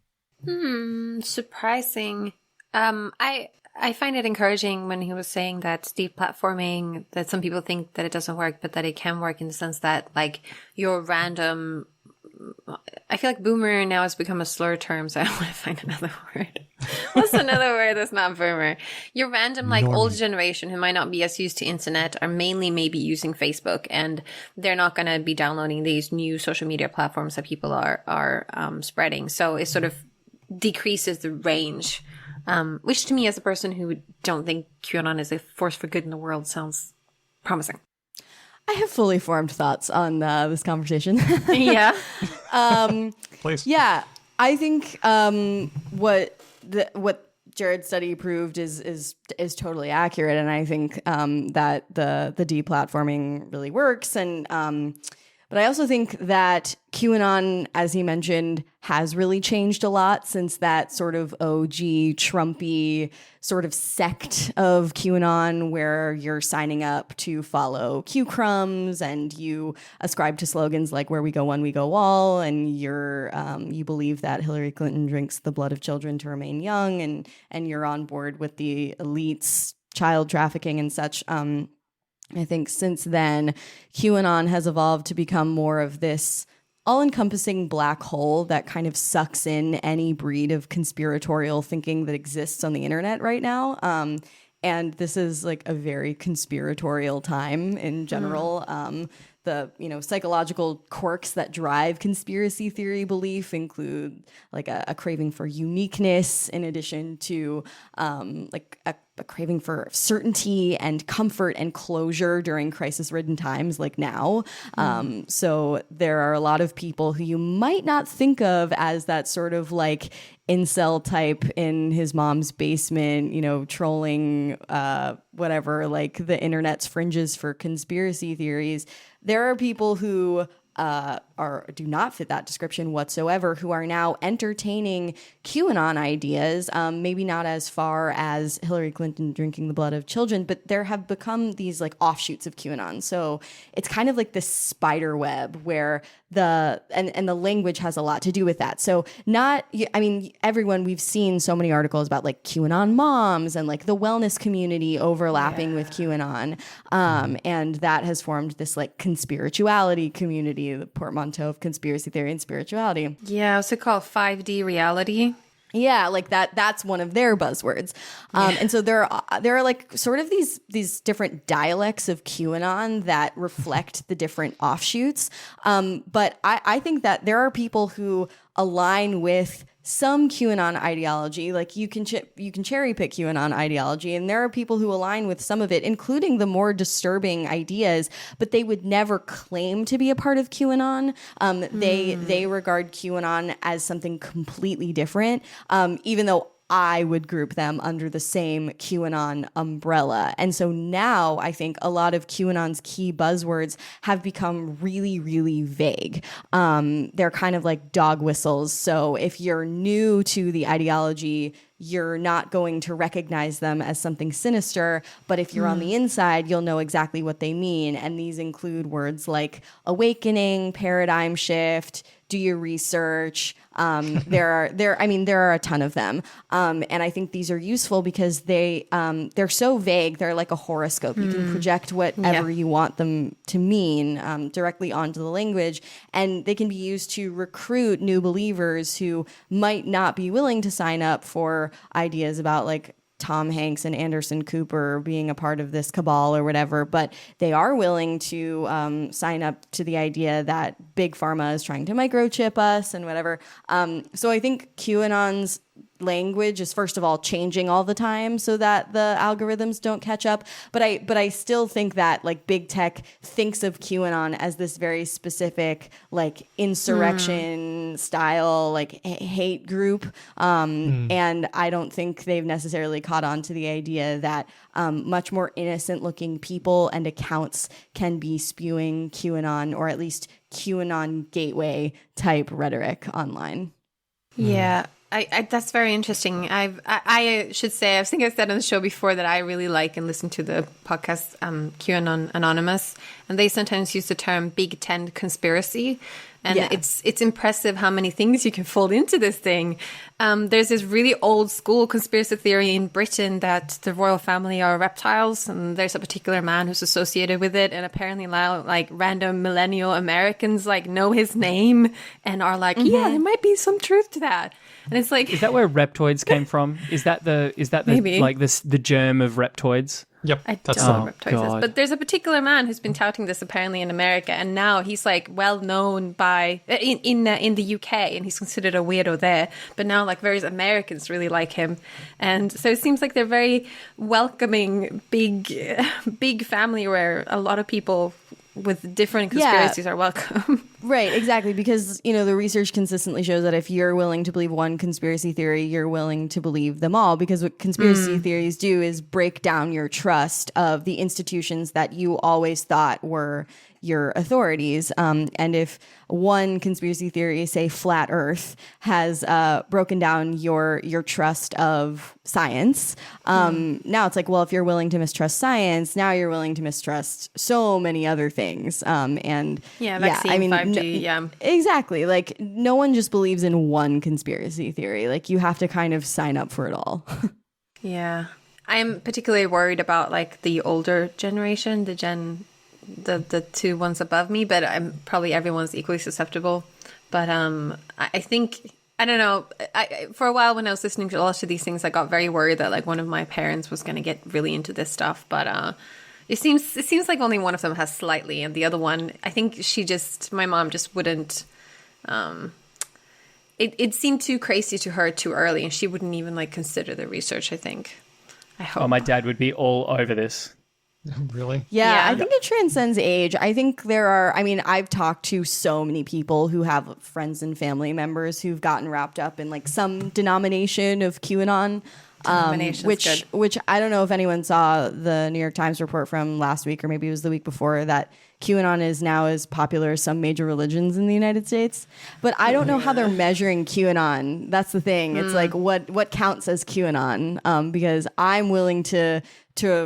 Surprising. I I find it encouraging when he was saying that deplatforming, that some people think that it doesn't work, but that it can work in the sense that like your random, I feel like boomer now has become a slur term, so I want to find another word. What's another word that's not boomer? Your random like Normie. older generation who might not be as used to internet are mainly maybe using Facebook, and they're not going to be downloading these new social media platforms that people are spreading. So it sort of decreases the range, which to me, as a person who don't think QAnon is a force for good in the world, sounds promising. I have fully formed thoughts on this conversation. Yeah. Please. Yeah, I think what Jared's study proved is totally accurate, and I think that the deplatforming really works. And but I also think that QAnon, as he mentioned, has really changed a lot since that sort of OG Trumpy sort of sect of QAnon, where you're signing up to follow Q crumbs and you ascribe to slogans like "Where we go, one we go all," and you believe that Hillary Clinton drinks the blood of children to remain young, and you're on board with the elites, child trafficking and such. I think since then, QAnon has evolved to become more of this all-encompassing black hole that kind of sucks in any breed of conspiratorial thinking that exists on the internet right now. And this is like a very conspiratorial time in general. The psychological quirks that drive conspiracy theory belief include like a craving for uniqueness, in addition to like a craving for certainty and comfort and closure during crisis-ridden times like now. So there are a lot of people who you might not think of as that sort of like incel type in his mom's basement, trolling whatever, like the internet's fringes for conspiracy theories. There are people who do not fit that description whatsoever, who are now entertaining QAnon ideas, maybe not as far as Hillary Clinton drinking the blood of children, but there have become these like offshoots of QAnon. So it's kind of like this spider web where the language has a lot to do with that. So everyone, we've seen so many articles about like QAnon moms and like the wellness community overlapping with QAnon. And that has formed this like conspirituality community, the portmanteau of conspiracy theory and spirituality. Yeah, what's it called? 5D reality? Yeah, like that's one of their buzzwords. And so there are like sort of these different dialects of QAnon that reflect the different offshoots. But I think that there are people who align with some QAnon ideology, like you can cherry pick QAnon ideology, and there are people who align with some of it, including the more disturbing ideas, but they would never claim to be a part of QAnon. They regard QAnon as something completely different, even though I would group them under the same QAnon umbrella. And so now I think a lot of QAnon's key buzzwords have become really, really vague. They're kind of like dog whistles. So if you're new to the ideology, you're not going to recognize them as something sinister. But if you're on the inside, you'll know exactly what they mean. And these include words like awakening, paradigm shift, do your research. There are a ton of them. And I think these are useful because they're so vague. They're like a horoscope. You can project whatever you want them to mean directly onto the language. And they can be used to recruit new believers who might not be willing to sign up for ideas about like Tom Hanks and Anderson Cooper being a part of this cabal or whatever, but they are willing to sign up to the idea that Big Pharma is trying to microchip us and whatever. So I think QAnon's language is first of all changing all the time so that the algorithms don't catch up, but I still think that like big tech thinks of QAnon as this very specific like insurrection style like hate group, and I don't think they've necessarily caught on to the idea that much more innocent looking people and accounts can be spewing QAnon, or at least QAnon gateway type rhetoric online. Yeah. That's very interesting. I should say, I think I said on the show before that I really like and listen to the podcast QAnon Anonymous, and they sometimes use the term Big Tent conspiracy, And it's impressive how many things you can fold into this thing. There's this really old school conspiracy theory in Britain that the royal family are reptiles, and there's a particular man who's associated with it, and apparently now like random millennial Americans like know his name and are like, yeah, there might be some truth to that. And it's like, is that where reptoids came from? Is that the Maybe. like this the germ of reptoids? Yep. I That's don't know Oh, what reptoids is. God. But there's a particular man who's been touting this apparently in America, and now he's like well known by in the UK, and he's considered a weirdo there. But now like various Americans really like him, and so it seems like they're very welcoming, big family where a lot of people with different conspiracies are welcome. Right, exactly. Because, the research consistently shows that if you're willing to believe one conspiracy theory, you're willing to believe them all. Because what conspiracy theories do is break down your trust of the institutions that you always thought were your authorities. And if one conspiracy theory, say flat Earth, has broken down your trust of science, now it's like, well, if you're willing to mistrust science, now you're willing to mistrust so many other things. Vaccine, 5G, exactly. Like, no one just believes in one conspiracy theory. Like, you have to kind of sign up for it all. Yeah. I'm particularly worried about like the older generation, the two ones above me, but I'm probably everyone's equally susceptible. But I think, I don't know, for a while when I was listening to a lot of these things, I got very worried that like one of my parents was going to get really into this stuff. But it seems like only one of them has slightly, and the other one, I think my mom just wouldn't. It seemed too crazy to her too early, and she wouldn't even like consider the research, I think. I hope. Oh, my dad would be all over this. Really? Yeah, I think it transcends age. I think I've talked to so many people who have friends and family members who've gotten wrapped up in like some denomination of QAnon. Which I don't know if anyone saw the New York Times report from last week, or maybe it was the week before, that QAnon is now as popular as some major religions in the United States. But I don't know how they're measuring QAnon. That's the thing. It's like what counts as QAnon? Because I'm willing to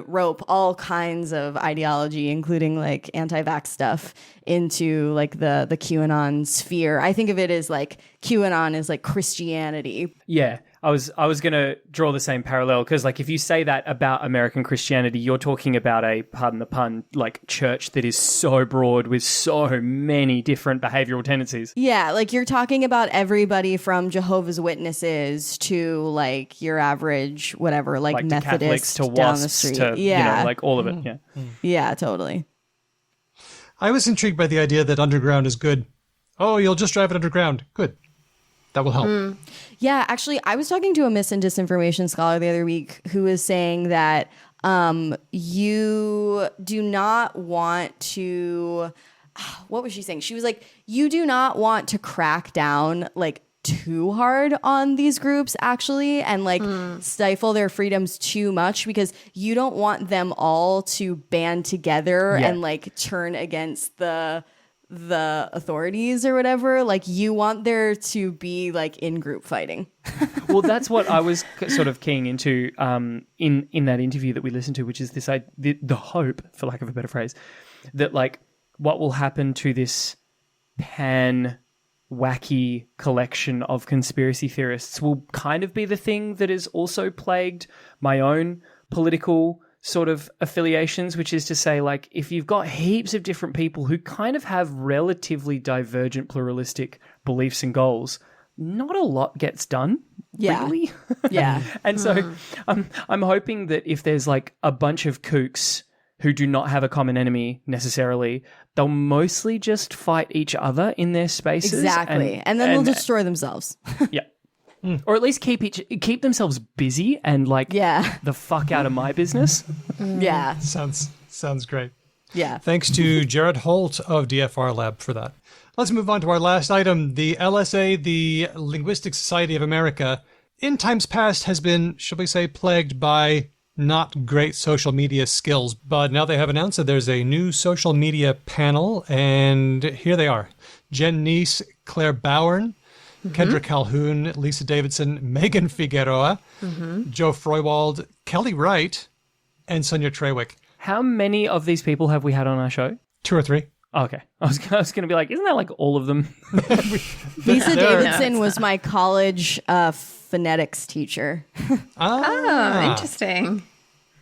rope all kinds of ideology, including like anti-vax stuff, into like the QAnon sphere. I think of it as like QAnon is like Christianity. Yeah, I was going to draw the same parallel, because like if you say that about American Christianity, you're talking about a, pardon the pun, like church that is so broad with so many different behavioral tendencies. Yeah, like you're talking about everybody from Jehovah's Witnesses to like your average whatever, like to Methodist Catholics to down the WASPs street. to like all of it. Yeah. Yeah, totally. I was intrigued by the idea that underground is good. Oh, you'll just drive it underground. Good. That will help. Yeah, actually, I was talking to a mis and disinformation scholar the other week who was saying that you do not want to... What was she saying? She was like, you do not want to crack down like too hard on these groups actually, and like stifle their freedoms too much, because you don't want them all to band together and like turn against the authorities or whatever. Like, you want there to be like in-group fighting. Well, that's what I was sort of keying into in that interview that we listened to, which is this the hope, for lack of a better phrase, that like what will happen to this wacky collection of conspiracy theorists will kind of be the thing that has also plagued my own political sort of affiliations, which is to say, like, if you've got heaps of different people who kind of have relatively divergent pluralistic beliefs and goals, not a lot gets done. Yeah. Really? Yeah. And so I'm hoping that if there's like a bunch of kooks who do not have a common enemy necessarily, they'll mostly just fight each other in their spaces. Exactly. And then they'll destroy themselves. Yeah. Or at least keep themselves busy and like the fuck out of my business. Yeah. Sounds great. Yeah. Thanks to Jared Holt of DFR Lab for that. Let's move on to our last item. The LSA, the Linguistic Society of America, in times past has been, shall we say, plagued by not great social media skills, but now they have announced that there's a new social media panel, and here they are. Jen Neese, Claire Bowern, Kendra Calhoun, Lisa Davidson, Megan Figueroa, Joe Freuwald, Kelly Wright, and Sonia Trewick. How many of these people have we had on our show? 2 or 3. Okay. I was going to be like, isn't that like all of them? Lisa Davidson was my college phonetics teacher. Oh, interesting.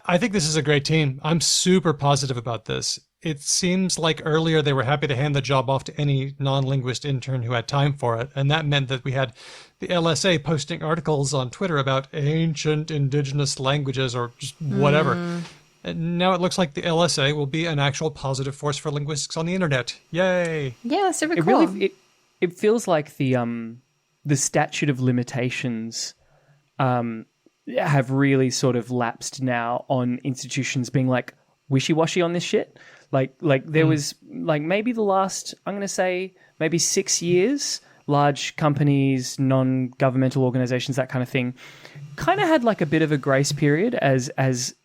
I think this is a great team. I'm super positive about this. It seems like earlier they were happy to hand the job off to any non-linguist intern who had time for it. And that meant that we had the LSA posting articles on Twitter about ancient indigenous languages or just whatever. And now it looks like the LSA will be an actual positive force for linguistics on the internet. Yay! Yeah, super It cool. really it feels like the statute of limitations have really sort of lapsed now on institutions being like wishy-washy on this shit. Like there was like maybe the last, I'm going to say maybe 6 years, large companies, non-governmental organizations, that kind of thing, kind of had like a bit of a grace period as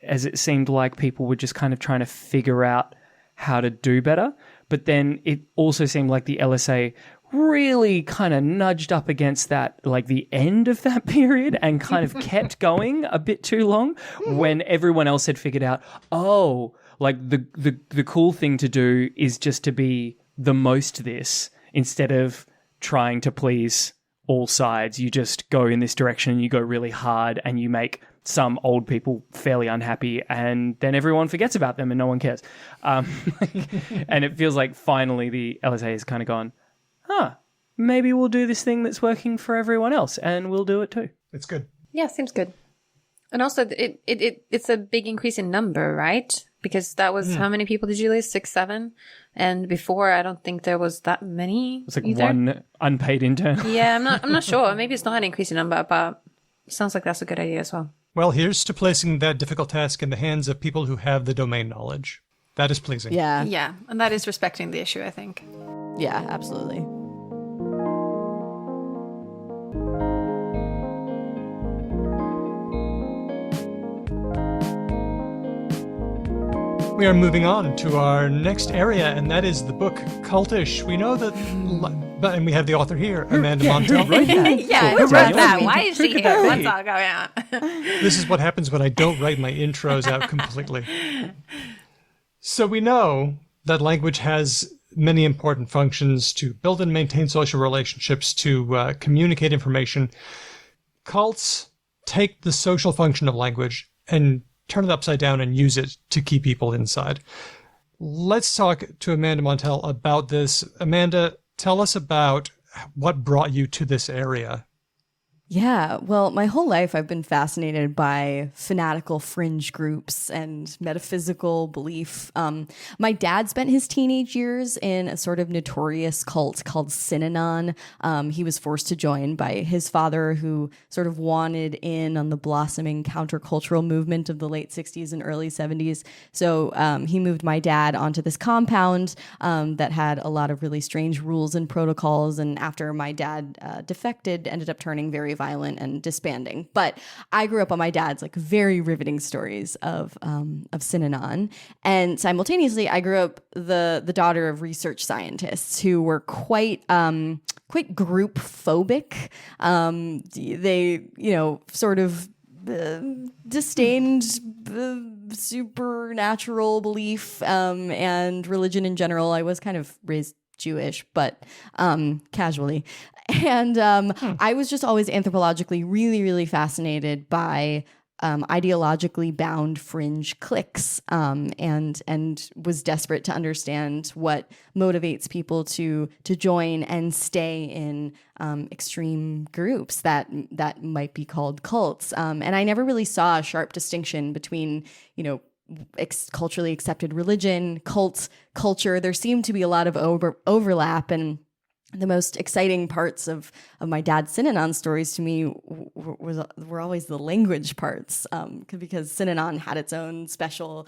it seemed like people were just kind of trying to figure out how to do better. But then it also seemed like the LSA really kind of nudged up against that, like the end of that period, and kind of kept going a bit too long when everyone else had figured out, oh, like the cool thing to do is just to be the most this instead of trying to please all sides. You just go in this direction and you go really hard and you make some old people fairly unhappy, and then everyone forgets about them and no one cares. And it feels like finally the LSA has kind of gone, maybe we'll do this thing that's working for everyone else and we'll do it too. It's good. Yeah, seems good. And also, it's a big increase in number, right? Because that was, how many people did you lose? 6, 7? And before, I don't think there was that many. It's like either. one unpaid intern. Yeah, I'm not sure. Maybe it's not an increase in number, but it sounds like that's a good idea as well. Well, here's to placing that difficult task in the hands of people who have the domain knowledge. That is pleasing. Yeah. Yeah, and that is respecting the issue, I think. Yeah, absolutely. We are moving on to our next area, and that is the book Cultish. We know that, and we have the author here, Amanda Montell. Yeah, who wrote that? Why is she here? What's all going on? This is what happens when I don't write my intros out completely. So we know that language has many important functions: to build and maintain social relationships, to communicate information. Cults take the social function of language and turn it upside down and use it to keep people inside. Let's talk to Amanda Montell about this. Amanda, tell us about what brought you to this area. Yeah, well, my whole life I've been fascinated by fanatical fringe groups and metaphysical belief. My dad spent his teenage years in a sort of notorious cult called QAnon. He was forced to join by his father, who sort of wanted in on the blossoming countercultural movement of the late 60s and early 70s. So he moved my dad onto this compound that had a lot of really strange rules and protocols. And after my dad defected, ended up turning very violent and disbanding. But I grew up on my dad's like very riveting stories of QAnon, and simultaneously I grew up the daughter of research scientists who were quite group phobic. They sort of disdained supernatural belief and religion in general. I was kind of raised Jewish, but casually. And I was just always anthropologically really, really fascinated by ideologically bound fringe cliques, and was desperate to understand what motivates people to join and stay in extreme groups that might be called cults. And I never really saw a sharp distinction between, culturally accepted religion, cult culture. There seemed to be a lot of overlap, and the most exciting parts of my dad's QAnon stories to me were always the language parts, because QAnon had its own special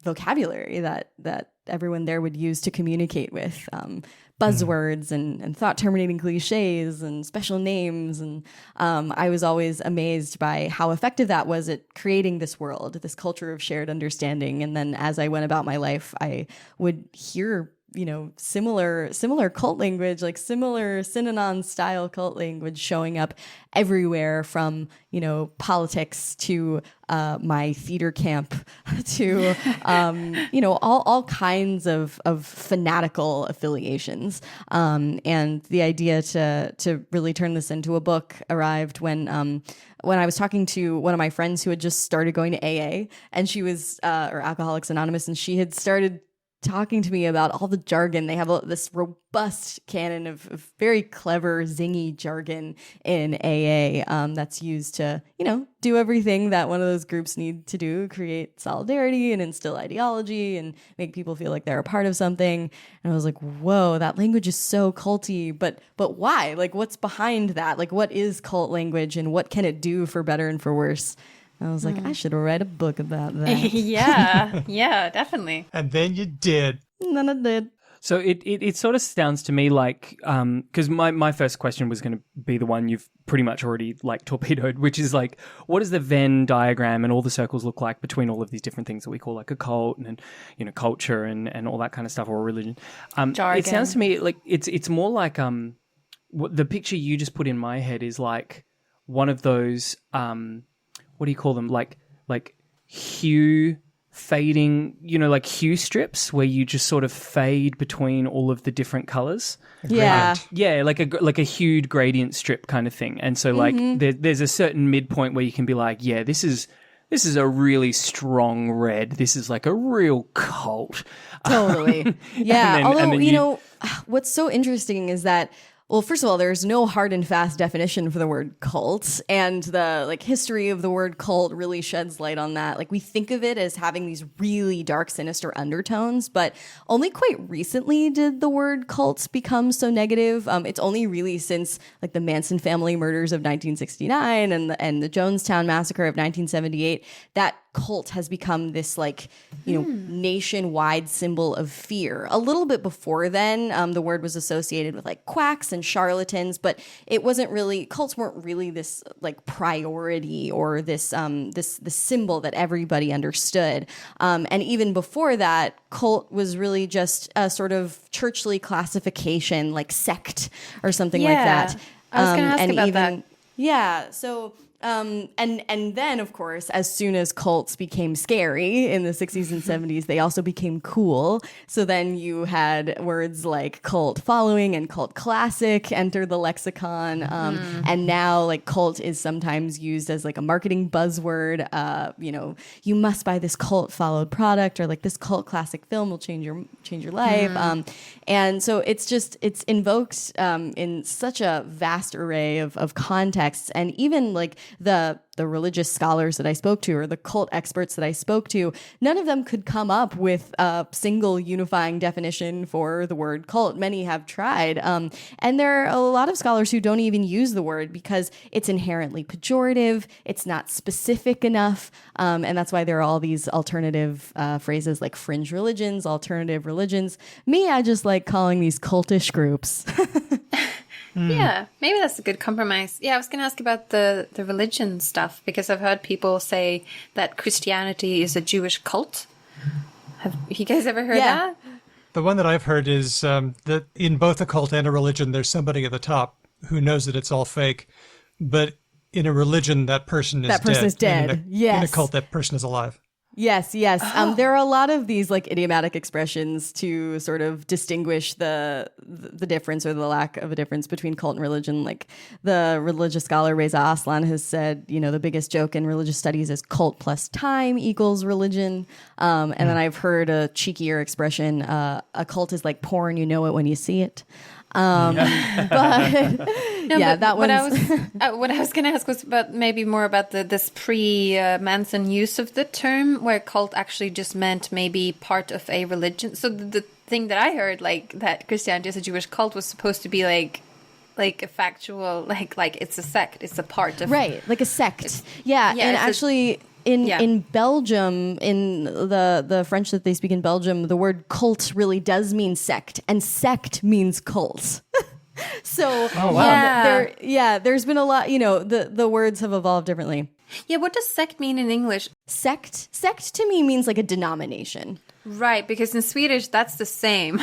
vocabulary that everyone there would use to communicate with, buzzwords and thought-terminating cliches and special names. And I was always amazed by how effective that was at creating this world, this culture of shared understanding. And then as I went about my life, I would hear similar cult language, like similar QAnon style cult language showing up everywhere, from, politics to my theater camp to, all kinds of fanatical affiliations. And the idea to really turn this into a book arrived when I was talking to one of my friends who had just started going to AA, and she was, or Alcoholics Anonymous, and she had started talking to me about all the jargon. They have this robust canon of very clever, zingy jargon in AA that's used to, do everything that one of those groups need to do, create solidarity and instill ideology and make people feel like they're a part of something. And I was like, whoa, that language is so culty, but why? Like, what's behind that? Like, what is cult language and what can it do for better and for worse? I was like, I should write a book about that. yeah, definitely. And then you did. And then I did. So it sort of sounds to me like, because my first question was going to be the one you've pretty much already like torpedoed, which is like, what does the Venn diagram and all the circles look like between all of these different things that we call like a cult and culture and all that kind of stuff, or religion? Jargon. It sounds to me like it's more like what the picture you just put in my head is like one of those what do you call them? Like hue fading, like hue strips where you just sort of fade between all of the different colors. Yeah. Yeah, like a hued gradient strip kind of thing. And so like there's a certain midpoint where you can be like, yeah, this is a really strong red. This is like a real cult. Totally. Yeah. And then what's so interesting is that, well, first of all, there's no hard and fast definition for the word cult, and the history of the word cult really sheds light on that. Like, we think of it as having these really dark, sinister undertones, but only quite recently did the word cult become so negative. It's only really since like the Manson family murders of 1969 and the Jonestown massacre of 1978 that cult has become this nationwide symbol of fear. A little bit before then, the word was associated with like quacks and charlatans, but cults weren't really this like priority or this symbol that everybody understood. And even before that, cult was really just a sort of churchly classification, like sect or something like that. I was going to ask about that. Yeah. So. And then, of course, as soon as cults became scary in the 60s and 70s, they also became cool. So then you had words like cult following and cult classic enter the lexicon. And now, like, cult is sometimes used as like a marketing buzzword. You must buy this cult followed product, or like this cult classic film will change your life. And so it's invoked in such a vast array of contexts, and even like the religious scholars that I spoke to, or the cult experts that I spoke to, none of them could come up with a single unifying definition for the word cult. Many have tried. And there are a lot of scholars who don't even use the word because it's inherently pejorative. It's not specific enough. And that's why there are all these alternative phrases like fringe religions, alternative religions. Me, I just like calling these cultish groups. Yeah, maybe that's a good compromise. Yeah, I was going to ask about the religion stuff, because I've heard people say that Christianity is a Jewish cult. Have you guys ever heard that? The one that I've heard is that in both a cult and a religion, there's somebody at the top who knows that it's all fake. But in a religion, that person is dead. That person is dead. In a cult, that person is alive. Yes. There are a lot of these like idiomatic expressions to sort of distinguish the difference or the lack of a difference between cult and religion. Like the religious scholar Reza Aslan has said, the biggest joke in religious studies is cult plus time equals religion. And then I've heard a cheekier expression, a cult is like porn, you know it when you see it. But that what one's... I was going to ask was maybe more about this pre-Manson use of the term, where cult actually just meant maybe part of a religion. So the thing that I heard, like that Christianity is a Jewish cult, was supposed to be like a factual, like it's a sect, it's a part of, right, like a sect. And actually. In Belgium, in the French that they speak in Belgium, the word cult really does mean sect, and sect means cult. So there's been a lot, the words have evolved differently. Yeah, what does sect mean in English? Sect to me means like a denomination. Right, because in Swedish that's the same.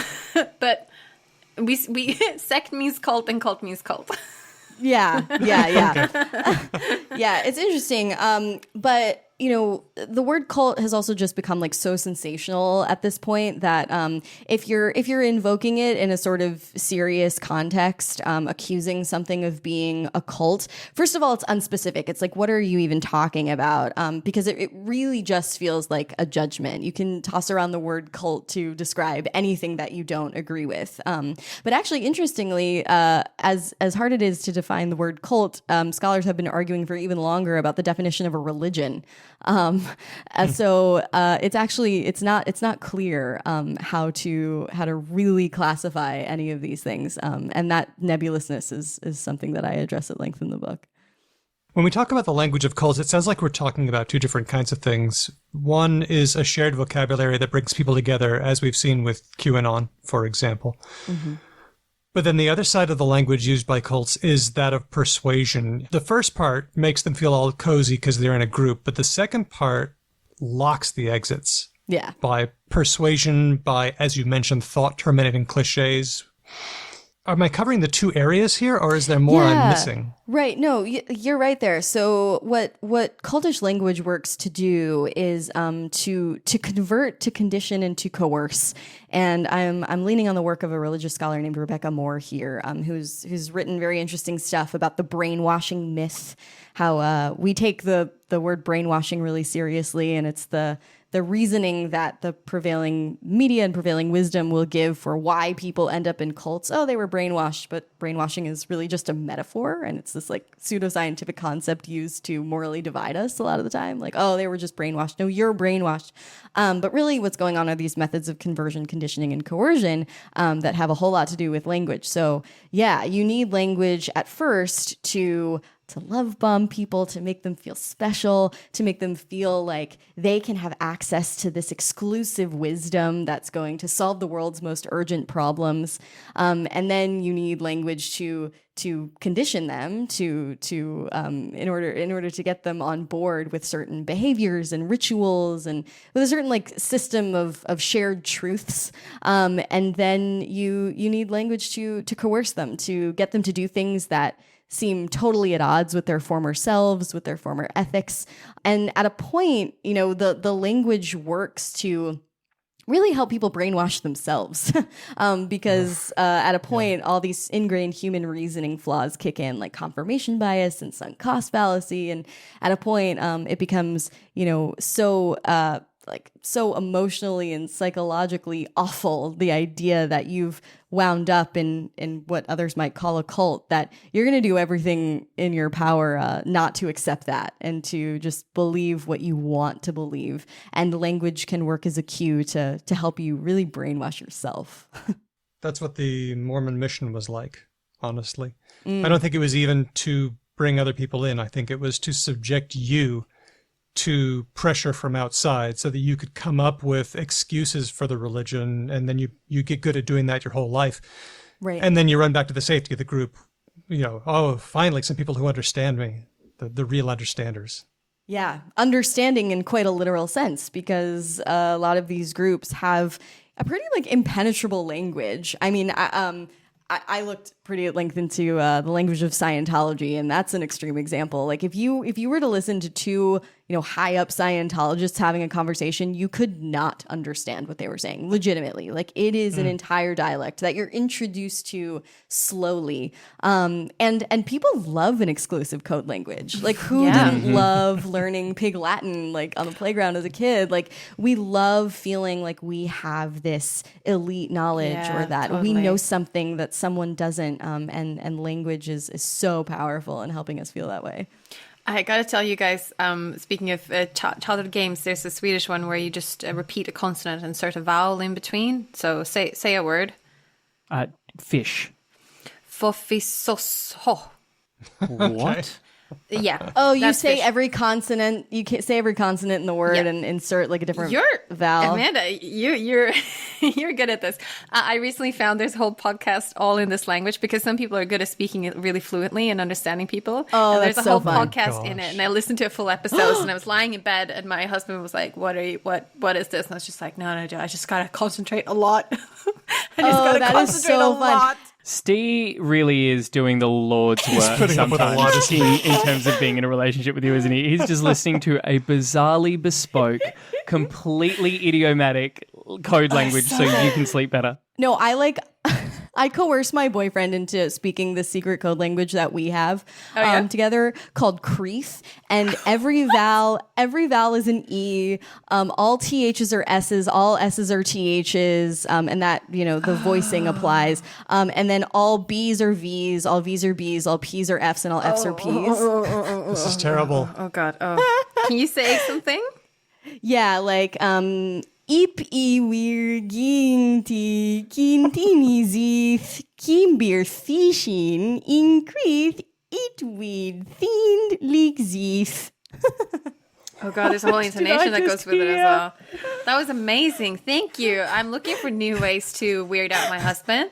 But we sect means cult and cult means cult. Yeah, it's interesting. But the word cult has also just become like so sensational at this point that if you're invoking it in a sort of serious context, accusing something of being a cult, first of all, it's unspecific. It's like, what are you even talking about? Because it really just feels like a judgment. You can toss around the word cult to describe anything that you don't agree with. But actually, interestingly, as hard it is to define the word cult, scholars have been arguing for even longer about the definition of a religion. So it's not clear how to really classify any of these things, and that nebulousness is something that I address at length in the book. When we talk about the language of cults, it sounds like we're talking about two different kinds of things. One is a shared vocabulary that brings people together, as we've seen with QAnon, for example. Mm-hmm. But then the other side of the language used by cults is that of persuasion. The first part makes them feel all cozy because they're in a group, but the second part locks the exits. Yeah. By persuasion, by, as you mentioned, thought-terminating cliches. Am I covering the two areas here, or is there more I'm missing? Right. No, you're right there. So what cultish language works to do is to convert, to condition, and to coerce. And I'm leaning on the work of a religious scholar named Rebecca Moore here, who's written very interesting stuff about the brainwashing myth. How we take the word brainwashing really seriously, and it's the reasoning that the prevailing media and prevailing wisdom will give for why people end up in cults. Oh, they were brainwashed, but brainwashing is really just a metaphor, and it's this like pseudoscientific concept used to morally divide us a lot of the time. Like, oh, they were just brainwashed. No, you're brainwashed. But really what's going on are these methods of conversion, conditioning, and coercion that have a whole lot to do with language. So yeah, you need language at first to love bomb people, to make them feel special, to make them feel like they can have access to this exclusive wisdom that's going to solve the world's most urgent problems. And then you need language to condition them in order to get them on board with certain behaviors and rituals and with a certain like system of shared truths. And then you need language to coerce them, to get them to do things that seem totally at odds with their former selves, with their former ethics. And at a point, the language works to really help people brainwash themselves because at a point, all these ingrained human reasoning flaws kick in, like confirmation bias and sunk cost fallacy. And at a point, it becomes, so emotionally and psychologically awful, the idea that you've wound up in what others might call a cult, that you're going to do everything in your power not to accept that and to just believe what you want to believe. And language can work as a cue to help you really brainwash yourself. That's what the Mormon mission was like, honestly. I don't think it was even to bring other people in. I think it was to subject you to pressure from outside so that you could come up with excuses for the religion, and then you get good at doing that your whole life. Right. And then you run back to the safety of the group. Oh, finally, some people who understand me, the real understanders. Yeah, understanding in quite a literal sense, because a lot of these groups have a pretty like impenetrable language. I mean, I looked pretty at length into the language of Scientology, and that's an extreme example. Like if you were to listen to two high up Scientologists having a conversation, you could not understand what they were saying legitimately. Like it is an entire dialect that you're introduced to slowly. And people love an exclusive code language. Like who didn't love learning Pig Latin like on the playground as a kid? Like we love feeling like we have this elite knowledge or that we know something that someone doesn't. And language is so powerful in helping us feel that way. I got to tell you guys, speaking of childhood games, there's a Swedish one where you just repeat a consonant and insert a vowel in between. So say a word. Fish. Fofissos. What? Yeah. Oh, you say fish. Every consonant. You can't say every consonant in the word and insert like a different vowel. Amanda, you're good at this. I recently found there's a whole podcast all in this language because some people are good at speaking it really fluently and understanding people. Oh, and there's that's a whole fun. podcast in it, and I listened to a full episode. And I was lying in bed, and my husband was like, "What is this?" And I was just like, "No, I just gotta concentrate a lot. I just gotta concentrate a lot." Steve really is doing the Lord's work putting up with a lot of sometimes in terms of being in a relationship with you, isn't he? He's just listening to a bizarrely bespoke, completely idiomatic code language so you can sleep better. No, I coerce my boyfriend into speaking the secret code language that we have together called Creeth, and every vowel is an E. All THs are S's, all S's are THs, and that the voicing applies. And then all B's are V's, all V's are B's, all P's are F's, and all F's are P's. This is terrible. Oh God. Oh. Can you say something? Yeah, like Ip I wir ging die Kintini zith Kimbir Thishin in Creeth it weed thind lig zith. Oh God, there's a whole intonation that goes with it as well. That was amazing. Thank you. I'm looking for new ways to weird out my husband.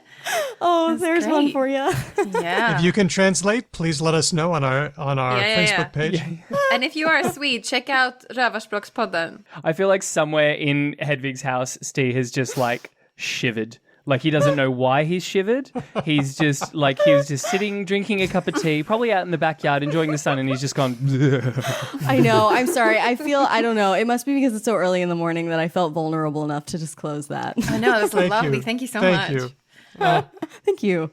Oh, there's one great. for you. Yeah. If you can translate, please let us know on our Facebook page. And if you are a Swede, check out Rövarspråkspodden. I feel like somewhere in Hedvig's house, Steve has just like shivered. Like he doesn't know why he's shivered. He's just like, he was just sitting, drinking a cup of tea, probably out in the backyard, enjoying the sun, and he's just gone. I know. I'm sorry. I don't know. It must be because it's so early in the morning that I felt vulnerable enough to disclose that. I know, it was Thank lovely. you. Thank you so Thank much. you. Thank you.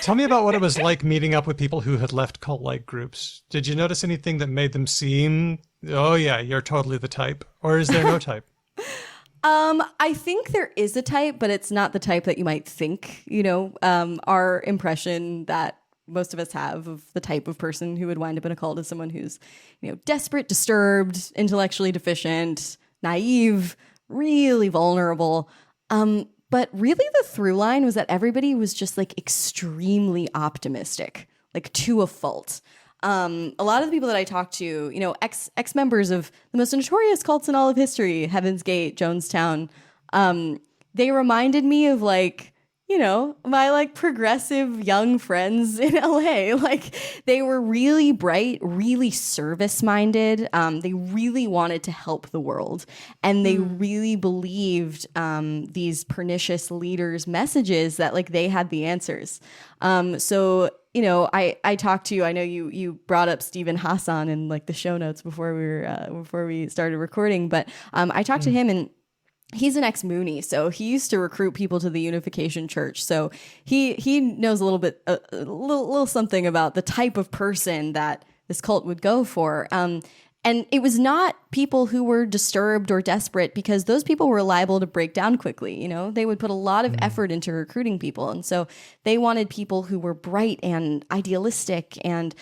Tell me about what it was like meeting up with people who had left cult-like groups. Did you notice anything that made them seem, oh yeah, you're totally the type? Or is there no type? I think there is a type, but it's not the type that you might think. Our impression that most of us have of the type of person who would wind up in a cult is someone who's, desperate, disturbed, intellectually deficient, naive, really vulnerable. But really the through line was that everybody was just like extremely optimistic, like to a fault. A lot of the people that I talked to, ex members of the most notorious cults in all of history, Heaven's Gate, Jonestown, they reminded me of my like progressive young friends in LA. Like they were really bright, really service minded. They really wanted to help the world, and they really believed these pernicious leaders' messages that like they had the answers. So I talked to you. I know you brought up Stephen Hassan in like the show notes before we started recording, but I talked to him, and he's an ex-Mooney, so he used to recruit people to the Unification Church. So he knows a little bit, a little something about the type of person that this cult would go for. And it was not people who were disturbed or desperate, because those people were liable to break down quickly. They would put a lot of effort into recruiting people. And so they wanted people who were bright and idealistic and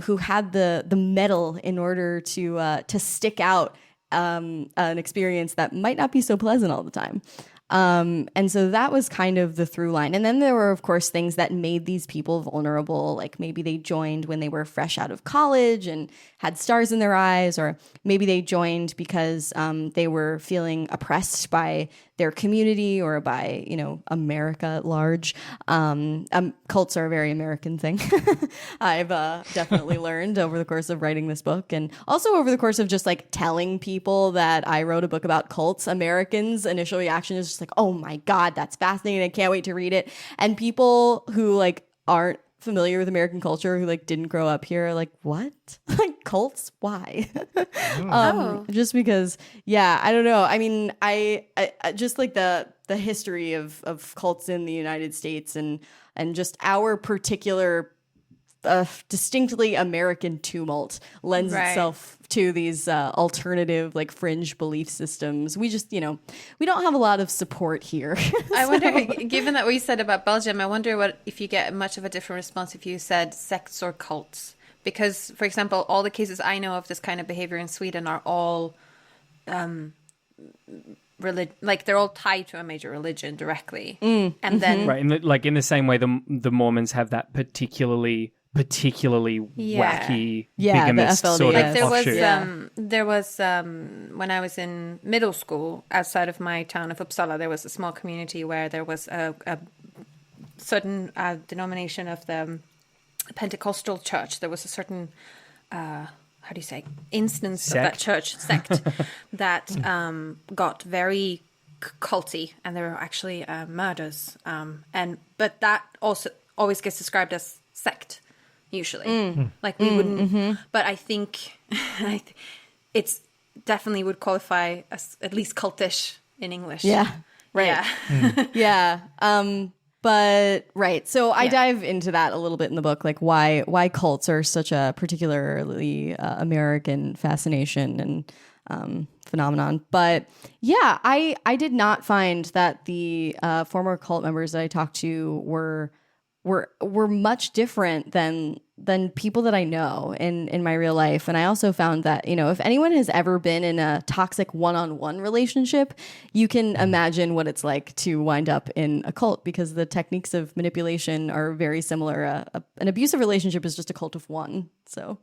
who had the mettle in order to stick out an experience that might not be so pleasant all the time. And so that was kind of the through line. And then there were, of course, things that made these people vulnerable. Like maybe they joined when they were fresh out of college and had stars in their eyes, or maybe they joined because they were feeling oppressed by their community or by, America at large. Cults are a very American thing. I've definitely learned over the course of writing this book, and also over the course of just like telling people that I wrote a book about cults. Americans' initial reaction is just like, oh my God, that's fascinating. I can't wait to read it. And people who like aren't familiar with American culture, who like didn't grow up here, are like, what? Like cults? Why? Just because, yeah, I don't know. I mean, I just like the history of cults in the United States and just our particular distinctly American tumult lends itself to these alternative like fringe belief systems. We just, we don't have a lot of support here. I wonder, given that what you said about Belgium, I wonder if you get much of a different response if you said sects or cults. Because, for example, all the cases I know of this kind of behavior in Sweden are all like they're all tied to a major religion directly. And then Right, in the same way the Mormons have that particularly wacky bigamist the FLDS. sort of like offshoot. there was when I was in middle school outside of my town of Uppsala, there was a small community where there was a certain denomination of the Pentecostal church. There was a certain how do you say instance Sect? of that church sect that got very culty, and there are actually murders. But that also always gets described as sect, usually. Like we wouldn't. But I think it's definitely would qualify as at least cultish in English. Yeah. Right. Yeah. Yeah. But right. So I dive into that a little bit in the book, like why cults are such a particularly American fascination and phenomenon. But yeah, I did not find that the former cult members that I talked to were much different than people that I know in my real life. And I also found that, if anyone has ever been in a toxic one-on-one relationship, you can imagine what it's like to wind up in a cult, because the techniques of manipulation are very similar. An abusive relationship is just a cult of one. So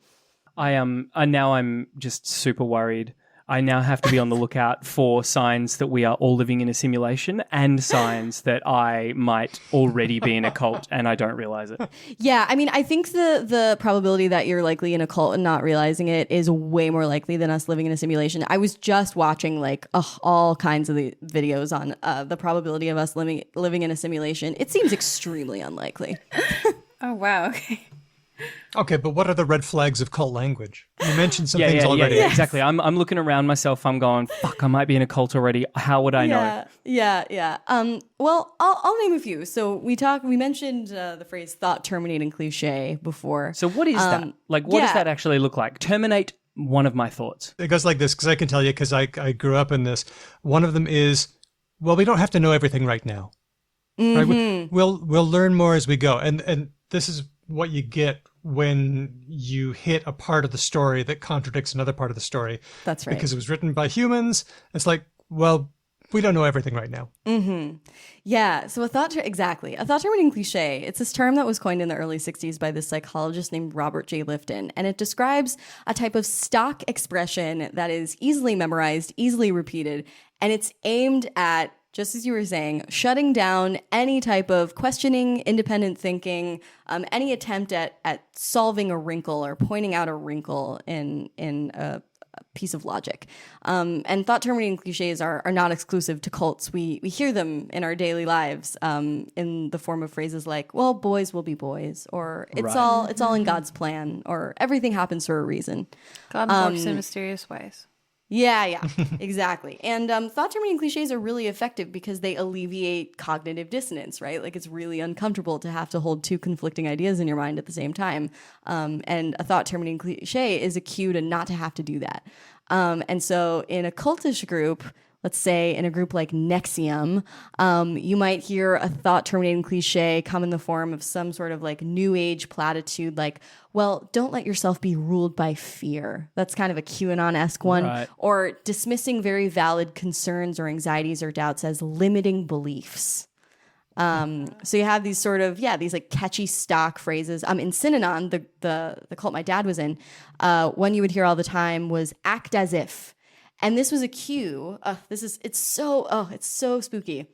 now I'm just super worried. I now have to be on the lookout for signs that we are all living in a simulation, and signs that I might already be in a cult and I don't realize it. Yeah, I mean, I think the probability that you're likely in a cult and not realizing it is way more likely than us living in a simulation. I was just watching all kinds of the videos on the probability of us living in a simulation. It seems extremely unlikely. Oh, wow. Okay. Okay, but what are the red flags of cult language? You mentioned some things already. Yeah, exactly. I'm looking around myself. I'm going, fuck, I might be in a cult already. How would I know? Yeah. Well, I'll name a few. So we mentioned the phrase thought terminating cliche before. So what is that? Like, what does that actually look like? Terminate one of my thoughts. It goes like this, because I can tell you, because I grew up in this. One of them is, well, we don't have to know everything right now. Right? We'll learn more as we go. And this is what you get when you hit a part of the story that contradicts another part of the story. That's right. Because it was written by humans. It's like, well, we don't know everything right now. Yeah. So a thought terminating cliche. It's this term that was coined in the early 60s by this psychologist named Robert J. Lifton. And it describes a type of stock expression that is easily memorized, easily repeated. And it's aimed at, just as you were saying, shutting down any type of questioning, independent thinking, any attempt at solving a wrinkle or pointing out a wrinkle in a piece of logic. And thought-terminating cliches are not exclusive to cults. We hear them in our daily lives in the form of phrases like, well, boys will be boys, or it's all in God's plan, or everything happens for a reason. God works in mysterious ways. Yeah, exactly. And thought-terminating cliches are really effective because they alleviate cognitive dissonance, right? Like, it's really uncomfortable to have to hold two conflicting ideas in your mind at the same time. And a thought-terminating cliche is a cue to not to have to do that. And so in a cultish group, let's say in a group like Nexium, you might hear a thought-terminating cliche come in the form of some sort of like new age platitude like, well, don't let yourself be ruled by fear. That's kind of a QAnon-esque one. Right. Or dismissing very valid concerns or anxieties or doubts as limiting beliefs. So you have these sort of, these like catchy stock phrases. In Synanon, the cult my dad was in, one you would hear all the time was act as if. And this was a cue. It's so spooky.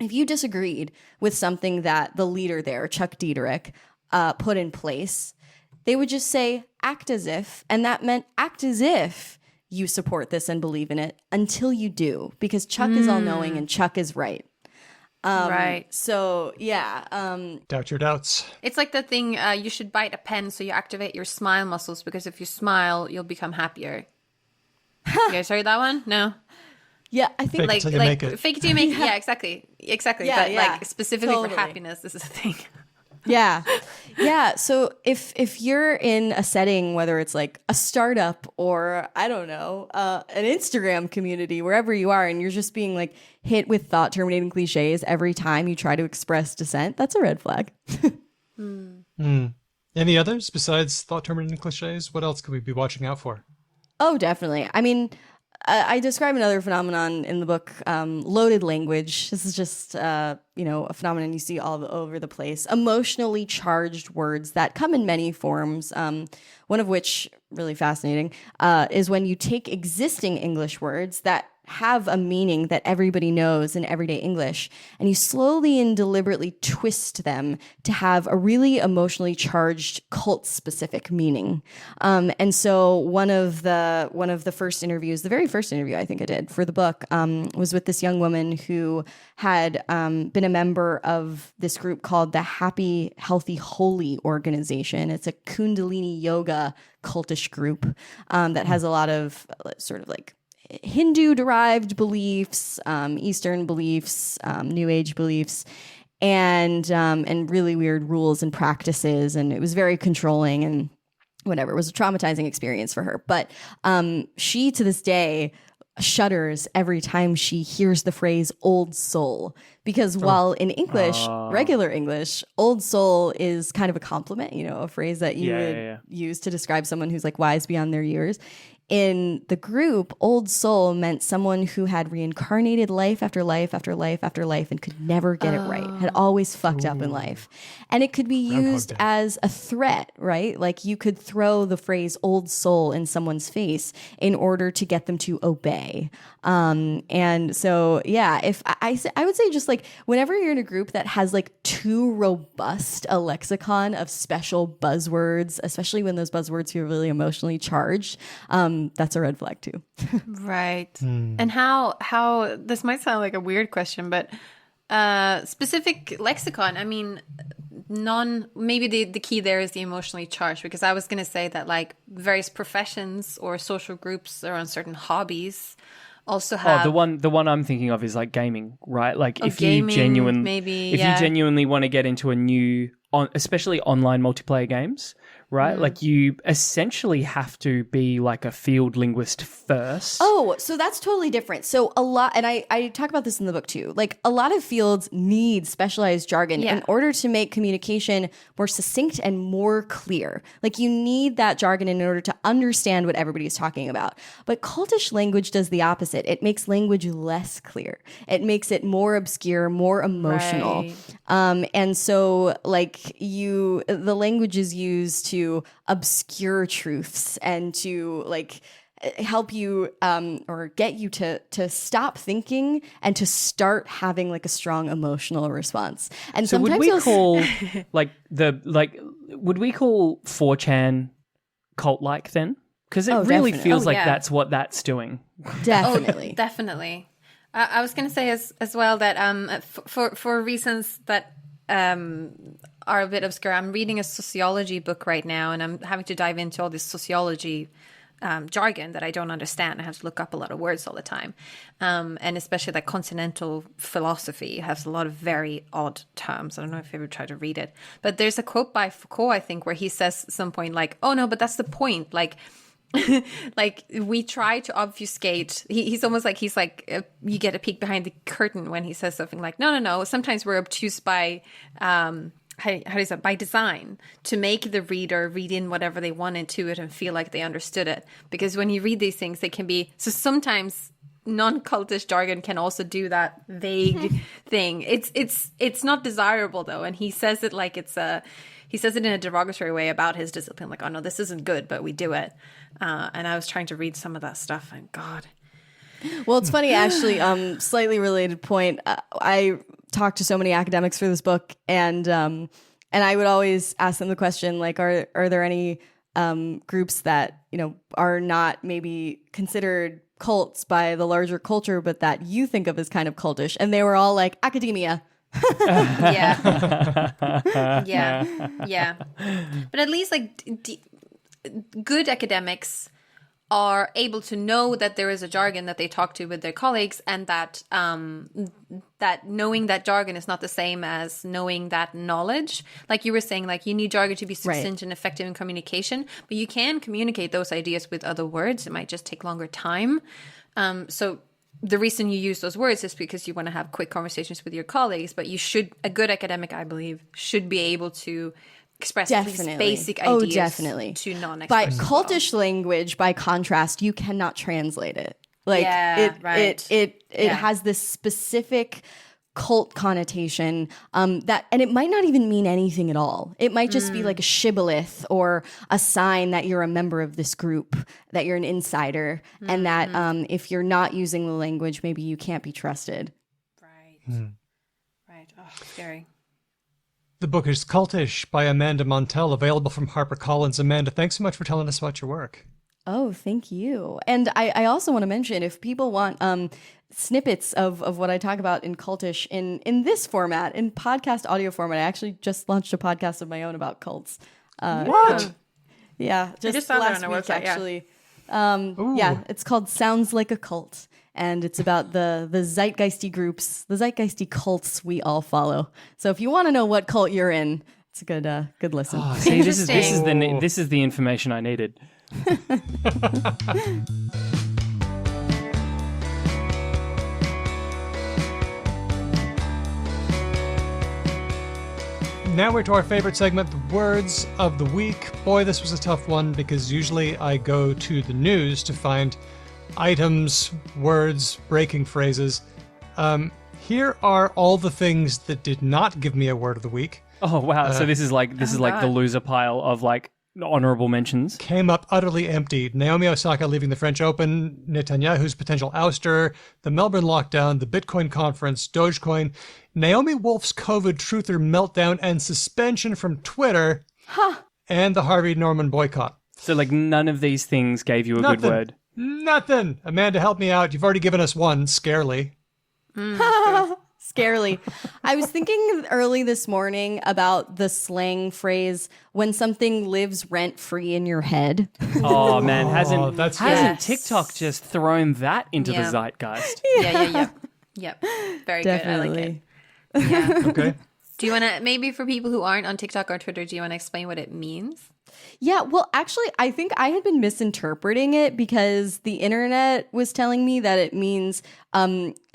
If you disagreed with something that the leader there, Chuck Diederich, put in place, they would just say, act as if. And that meant act as if you support this and believe in it until you do, because Chuck is all knowing and Chuck is right. Right. So, yeah. Doubt your doubts. It's like the thing, you should bite a pen so you activate your smile muscles, because if you smile, you'll become happier. You guys heard that one? No? Yeah, I think fake it till you make it. Fake it till you make it. Yeah, exactly. Yeah, like specifically for happiness, this is a thing. Yeah. So if you're in a setting, whether it's like a startup or I don't know, an Instagram community, wherever you are, and you're just being like hit with thought terminating cliches every time you try to express dissent, that's a red flag. Any others besides thought terminating cliches? What else could we be watching out for? Oh, definitely. I mean, I describe another phenomenon in the book, loaded language. This is just, a phenomenon you see all over the place. Emotionally charged words that come in many forms, one of which, really fascinating, is when you take existing English words that have a meaning that everybody knows in everyday English, and you slowly and deliberately twist them to have a really emotionally charged cult-specific meaning. And so one of the first interviews, the very first interview I think I did for the book, was with this young woman who had been a member of this group called the Happy, Healthy, Holy organization. It's a Kundalini yoga cultish group that has a lot of sort of like Hindu-derived beliefs, Eastern beliefs, New Age beliefs, and really weird rules and practices. And it was very controlling and whatever. It was a traumatizing experience for her. But she, to this day, shudders every time she hears the phrase old soul, because while in English, regular English, old soul is kind of a compliment, a phrase that you would use to describe someone who's like wise beyond their years. In the group, old soul meant someone who had reincarnated life after life after life after life and could never get it right, had always fucked up in life. And it could be used as a threat, right? Like you could throw the phrase old soul in someone's face in order to get them to obey. And so, yeah, if I would say just like whenever you're in a group that has like too robust a lexicon of special buzzwords, especially when those buzzwords feel really emotionally charged, that's a red flag too. Right. And how this might sound like a weird question, but specific lexicon, I mean, maybe the key there is the emotionally charged, because I was going to say that like various professions or social groups around certain hobbies also have... the one I'm thinking of is like gaming, right? Like if gaming, you genuinely maybe, you genuinely want to get into a new, especially online multiplayer games, right? Like you essentially have to be like a field linguist first. Oh, so that's totally different. So a lot, and I talk about this in the book too, like a lot of fields need specialized jargon in order to make communication more succinct and more clear. Like you need that jargon in order to understand what everybody's talking about. But cultish language does the opposite. It makes language less clear. It makes it more obscure, more emotional. Right. And so like the language is used to obscure truths and to like help you or get you to stop thinking and to start having like a strong emotional response. And so sometimes would we call would we call 4chan cult-like then? Because it really definitely. feels like yeah. that's what that's doing. Definitely. Definitely. I was going to say as well that for reasons that are a bit obscure, I'm reading a sociology book right now, and I'm having to dive into all this sociology jargon that I don't understand. I have to look up a lot of words all the time, and especially like continental philosophy has a lot of very odd terms. I don't know if you ever tried to read it, but there's a quote by Foucault, I think, where he says at some point like, "Oh no, but that's the point." Like like we try to obfuscate. He's almost like you get a peek behind the curtain when he says something like, no. Sometimes we're obtuse by how do you say, by design, to make the reader read in whatever they want into it and feel like they understood it. Because when you read these things, they can be so sometimes non-cultish jargon can also do that vague thing. It's not desirable though, and he says it like he says it in a derogatory way about his discipline, like, oh no, this isn't good, but we do it. And I was trying to read some of that stuff, and God. Well, it's funny, actually, slightly related point. I talked to so many academics for this book, and I would always ask them the question, like, are there any groups that, are not maybe considered cults by the larger culture, but that you think of as kind of cultish? And they were all like, academia. yeah. But at least like good academics are able to know that there is a jargon that they talk to with their colleagues, and that that knowing that jargon is not the same as knowing that knowledge. Like you were saying, like you need jargon to be succinct and effective in communication, but you can communicate those ideas with other words. It might just take longer time. So the reason you use those words is because you want to have quick conversations with your colleagues, but a good academic, I believe, should be able to express at least basic ideas to non-experts. By cultish language, by contrast, you cannot translate it. Like it has this specific cult connotation and it might not even mean anything at all. It might just be like a shibboleth or a sign that you're a member of this group, that you're an insider, and that if you're not using the language, maybe you can't be trusted. Right. Right. Oh, scary. The book is Cultish by Amanda Montell, available from HarperCollins. Amanda, thanks so much for telling us about your work. Oh, thank you. And I also want to mention, if people want snippets of what I talk about in Cultish in this format, in podcast audio format, I actually just launched a podcast of my own about cults. What? I just saw that last on our week, website, yeah. actually. Yeah, it's called Sounds Like a Cult. And it's about the zeitgeisty groups, the zeitgeisty cults we all follow. So if you want to know what cult you're in, it's a good listen. Oh, see, this is the information I needed. Now we're to our favorite segment, the words of the week. Boy, this was a tough one because usually I go to the news to find items, words, breaking phrases. Here are all the things that did not give me a word of the week. Oh wow! So this is like the loser pile of like honorable mentions. Came up utterly empty. Naomi Osaka leaving the French Open, Netanyahu's potential ouster, the Melbourne lockdown, the Bitcoin conference, Dogecoin, Naomi Wolf's COVID truther meltdown and suspension from Twitter, and the Harvey Norman boycott. So like none of these things gave you a good word. Nothing. Amanda, help me out. You've already given us one, scarily. Scarily. I was thinking early this morning about the slang phrase, when something lives rent-free in your head. Oh man, hasn't Yes. TikTok just thrown that into the zeitgeist? Yep. Very Definitely. good. I like it. Yeah. Okay. Do you want to, maybe for people who aren't on TikTok or Twitter, do you want to explain what it means? Yeah, well, actually, I think I had been misinterpreting it because the internet was telling me that it means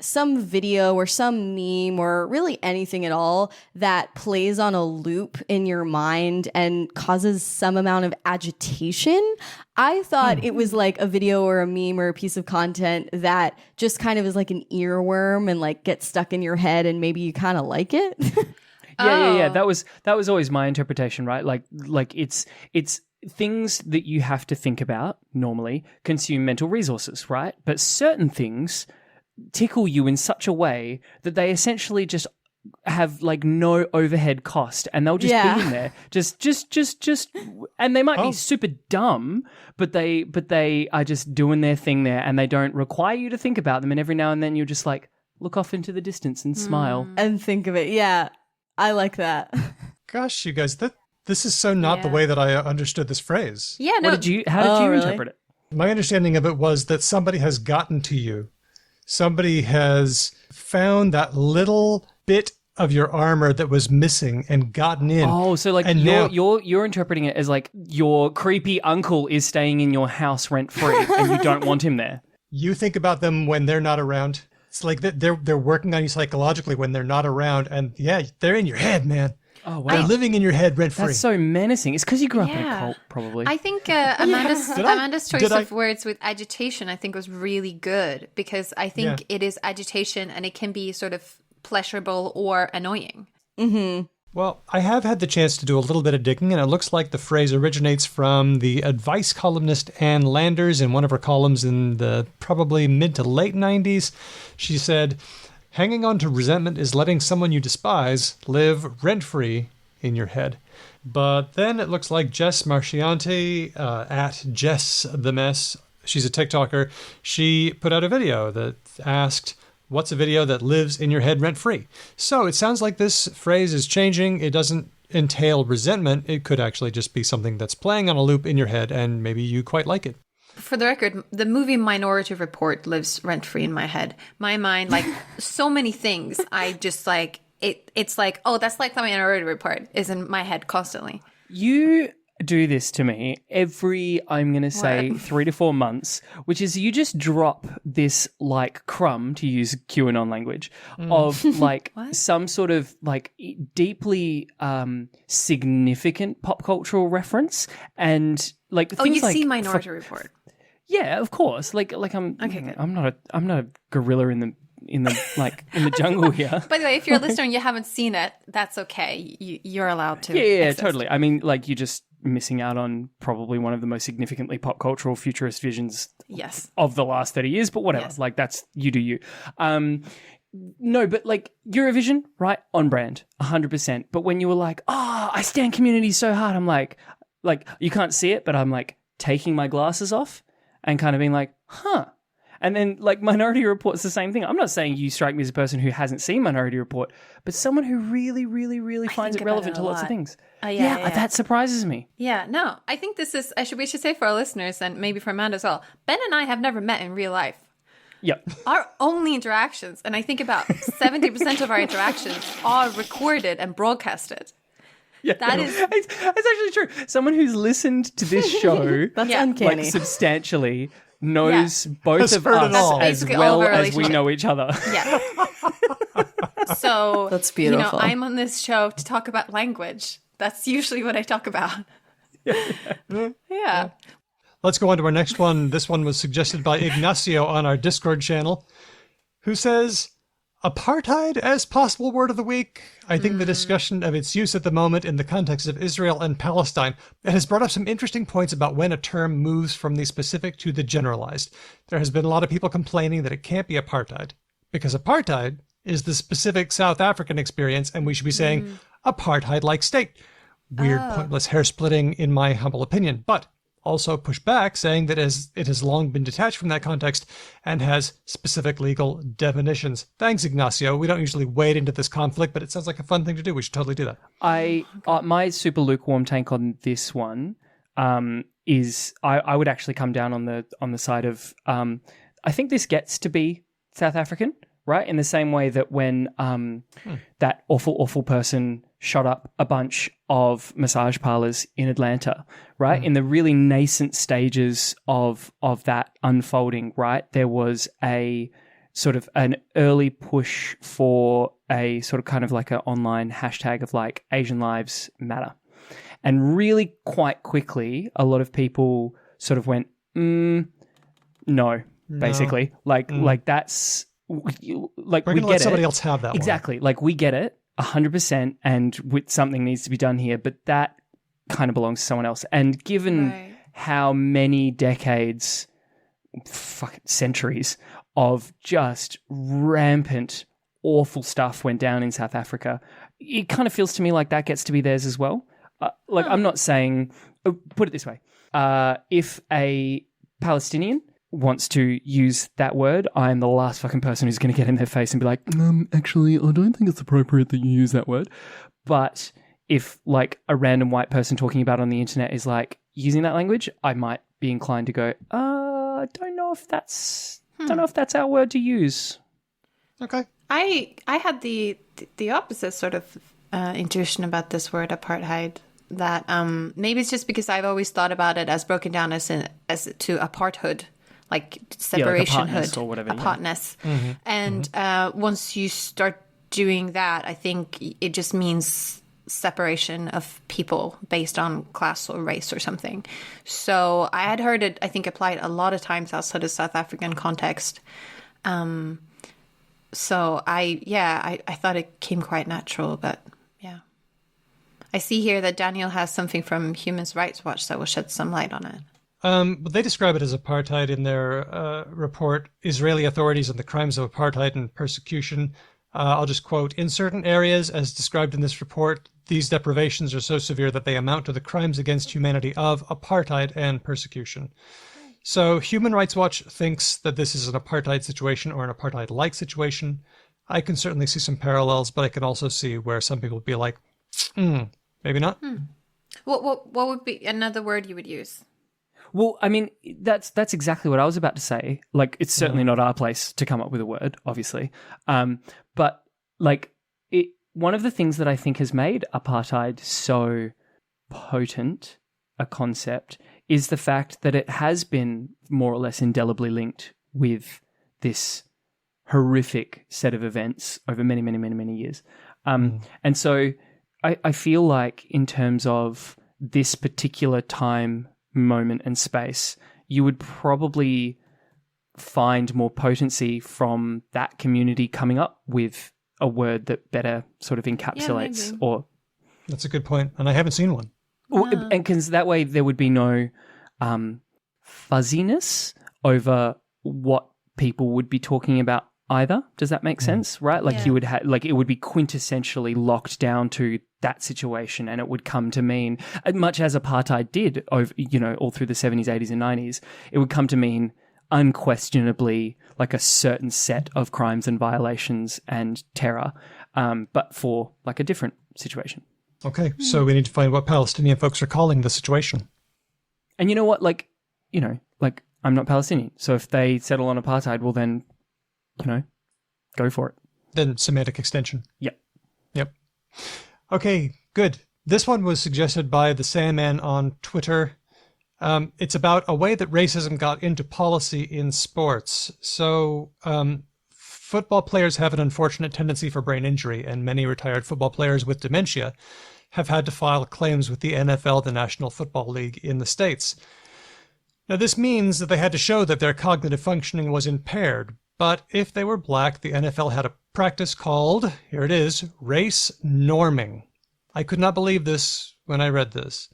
some video or some meme or really anything at all that plays on a loop in your mind and causes some amount of agitation. I thought it was like a video or a meme or a piece of content that just kind of is like an earworm and like gets stuck in your head and maybe you kind of like it. Yeah. That was always my interpretation, right? Like it's things that you have to think about normally consume mental resources, right? But certain things tickle you in such a way that they essentially just have like no overhead cost and they'll just be in there just and they might be super dumb, but they are just doing their thing there and they don't require you to think about them, and every now and then you'll just like look off into the distance and smile and think of it. Yeah. I like that. Gosh, you guys, this is so not the way that I understood this phrase. Yeah, no. How did you really? interpret it? My understanding of it was that somebody has gotten to you. Somebody has found that little bit of your armor that was missing and gotten in. Oh, so like you're interpreting it as like your creepy uncle is staying in your house rent free and you don't want him there. You think about them when they're not around. It's like they're working on you psychologically when they're not around, and they're in your head, man. Oh wow, they're living in your head rent free. That's so menacing. It's because you grew up in a cult, probably. I think Amanda's choice of words with agitation, I think, was really good because I think it is agitation and it can be sort of pleasurable or annoying. Mm-hmm. Well, I have had the chance to do a little bit of digging, and it looks like the phrase originates from the advice columnist Ann Landers in one of her columns in the probably mid to late 90s. She said, "Hanging on to resentment is letting someone you despise live rent-free in your head." But then it looks like Jess Marchianti at Jess the Mess, she's a TikToker, she put out a video that asked, what's a video that lives in your head rent-free? So it sounds like this phrase is changing. It doesn't entail resentment. It could actually just be something that's playing on a loop in your head, and maybe you quite like it. For the record, the movie Minority Report lives rent-free in my head. My mind, like so many things, I just like, it's like, oh, that's like the Minority Report is in my head constantly. You do this to me every, I'm going to say, 3 to 4 months, which is you just drop this like crumb, to use QAnon language, of like some sort of like deeply significant pop cultural reference, and like things you've like seen Minority Report. Yeah, of course. Like I'm. Okay, good. I'm not a gorilla in the in the jungle here. By the way, if you're a listener and you haven't seen it, that's okay. You're allowed to. Yeah, exist. totally. I mean, like, you're just missing out on probably one of the most significantly pop cultural futurist visions Yes. of the last 30 years, but whatever. Yes. Like, that's, you do you. No, but like Eurovision, right? On brand, 100%. But when you were like, I stand community so hard, I'm like, you can't see it, but I'm like taking my glasses off and kind of being like, huh. And then like Minority Report's the same thing. I'm not saying you strike me as a person who hasn't seen Minority Report, but someone who really, really, really finds it think about relevant it a to lots of lot. things. Yeah. That surprises me. Yeah, no, I think this is, we should say for our listeners and maybe for Amanda as well, Ben and I have never met in real life. Yep. Our only interactions, and I think about 70% of our interactions are recorded and broadcasted. Yeah, That is- it's actually true. Someone who's listened to this show That's Yeah. uncanny. like substantially knows both Has of heard it us all. as Basically all of well our as we relationship. know each other. Yeah. So That's beautiful. I'm on this show to talk about language. That's usually what I talk about. Yeah. Let's go on to our next one. This one was suggested by Ignacio on our Discord channel, who says, apartheid as possible word of the week. I think the discussion of its use at the moment in the context of Israel and Palestine, it has brought up some interesting points about when a term moves from the specific to the generalized. There has been a lot of people complaining that it can't be apartheid, because apartheid is the specific South African experience, and we should be saying apartheid-like state. Weird, pointless hair splitting, in my humble opinion. But also push back, saying that it has long been detached from that context and has specific legal definitions. Thanks, Ignacio. We don't usually wade into this conflict, but it sounds like a fun thing to do. We should totally do that. My super lukewarm take on this one is I would actually come down on the side of I think this gets to be South African, right? In the same way that when that awful person shot up a bunch of massage parlors in Atlanta, right? In the really nascent stages of that unfolding, right? There was a sort of an early push for a sort of kind of like an online hashtag of like Asian Lives Matter. And really quite quickly, a lot of people sort of went, no, basically. Like that's... like We're we going to get let somebody it. else have that Exactly. Like we get it 100% and something needs to be done here, but that kind of belongs to someone else. And given Right. how many decades, fucking centuries of just rampant, awful stuff went down in South Africa, it kind of feels to me like that gets to be theirs as well. I'm not saying, put it this way, if a Palestinian wants to use that word, I'm the last fucking person who's going to get in their face and be like, actually, I don't think it's appropriate that you use that word. But if like a random white person talking about it on the internet is like using that language, I might be inclined to go, I don't know if that's our word to use. Okay. I had the opposite sort of intuition about this word apartheid. That maybe it's just because I've always thought about it as broken down as to aparthood, like separation apartness hood, or whatever, yeah. apartness. And once you start doing that, I think it just means separation of people based on class or race or something. So I had heard it, I think, applied a lot of times outside of South African context. So I thought it came quite natural, but yeah. I see here that Daniel has something from Human Rights Watch that will shed some light on it. But they describe it as apartheid in their report, Israeli authorities and the crimes of apartheid and persecution. I'll just quote, in certain areas, as described in this report, these deprivations are so severe that they amount to the crimes against humanity of apartheid and persecution. So Human Rights Watch thinks that this is an apartheid situation or an apartheid-like situation. I can certainly see some parallels, but I can also see where some people would be like, maybe not. What would be another word you would use? Well, I mean, that's exactly what I was about to say. Like, it's certainly not our place to come up with a word, obviously. But like, one of the things that I think has made apartheid so potent a concept is the fact that it has been more or less indelibly linked with this horrific set of events over many, many, many, many years. And so I feel like in terms of this particular time, moment and space, you would probably find more potency from that community coming up with a word that better sort of encapsulates maybe. or... That's a good point, and I haven't seen one. And because that way there would be no fuzziness over what people would be talking about either. Does that make sense? Right? Like Yeah. you would have, like it would be quintessentially locked down to that situation, and it would come to mean, much as apartheid did over, all through the 70s, 80s, and 90s, it would come to mean unquestionably like a certain set of crimes and violations and terror, but for like a different situation. Okay, so we need to find what Palestinian folks are calling the situation. And you know what? Like I'm not Palestinian. So if they settle on apartheid, well then, go for it. Then semantic extension. Yep. Okay, good. This one was suggested by the Sandman on Twitter. It's about a way that racism got into policy in sports. So football players have an unfortunate tendency for brain injury, and many retired football players with dementia have had to file claims with the NFL, the National Football League, in the States. Now, this means that they had to show that their cognitive functioning was impaired. But if they were black, the NFL had a practice called, here it is, race norming. I could not believe this when I read this.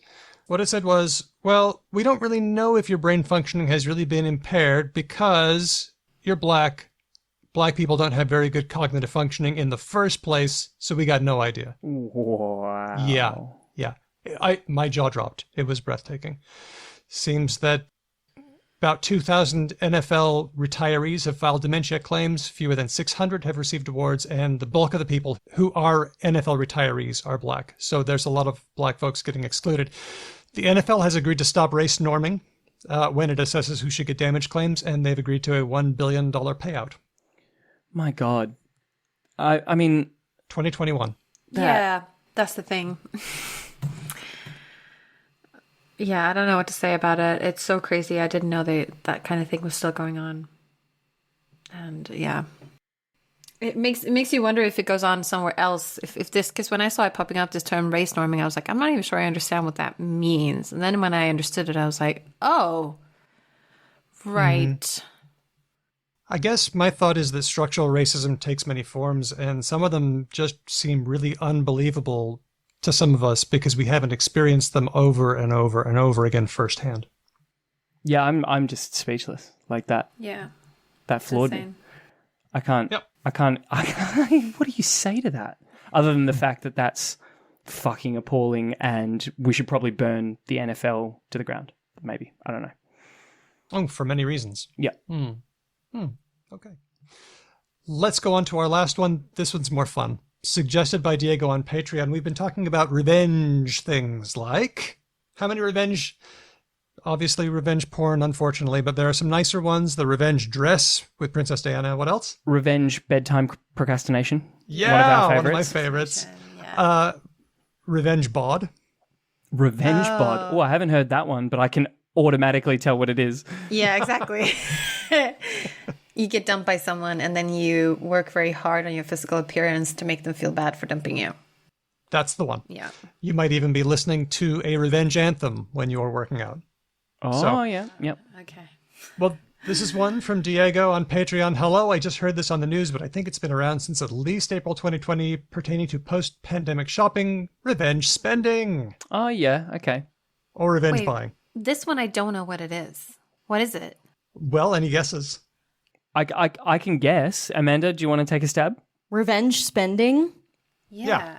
What it said was, well, we don't really know if your brain functioning has really been impaired because you're black. Black people don't have very good cognitive functioning in the first place, so we got no idea. Wow. Yeah. My jaw dropped. It was breathtaking. Seems that about 2,000 NFL retirees have filed dementia claims. Fewer than 600 have received awards, and the bulk of the people who are NFL retirees are black. So there's a lot of black folks getting excluded. The NFL has agreed to stop race norming when it assesses who should get damage claims, and they've agreed to a $1 billion payout. My God. I mean... 2021. Yeah, that's the thing. Yeah, I don't know what to say about it. It's so crazy. I didn't know that kind of thing was still going on. And yeah. It makes you wonder if it goes on somewhere else. If this, because when I saw it popping up, this term race norming, I was like, I'm not even sure I understand what that means. And then when I understood it, I was like, oh, right. I guess my thought is that structural racism takes many forms, and some of them just seem really unbelievable to some of us because we haven't experienced them over and over and over again firsthand. Yeah, I'm just speechless. Like that. Yeah. That floored me. Insane. I can't. What do you say to that? Other than the fact that that's fucking appalling, and we should probably burn the NFL to the ground. Maybe. I don't know. Oh, for many reasons. Yeah. Okay. Let's go on to our last one. This one's more fun. Suggested by Diego on Patreon. We've been talking about revenge things like... How many revenge... Obviously revenge porn, unfortunately, but there are some nicer ones. The revenge dress with Princess Diana. What else? Revenge bedtime procrastination. Yeah, one of my favorites. Revenge bod. Revenge bod. Oh, I haven't heard that one, but I can automatically tell what it is. Yeah, exactly. You get dumped by someone and then you work very hard on your physical appearance to make them feel bad for dumping you. That's the one. Yeah. You might even be listening to a revenge anthem when you're working out. Oh, yeah. Yep. Okay. Well, this is one from Diego on Patreon. Hello, I just heard this on the news, but I think it's been around since at least April 2020, pertaining to post-pandemic shopping, revenge spending. Oh, yeah. Okay. Or revenge buying. This one, I don't know what it is. What is it? Well, any guesses? I can guess. Amanda, do you want to take a stab? Revenge spending. Yeah.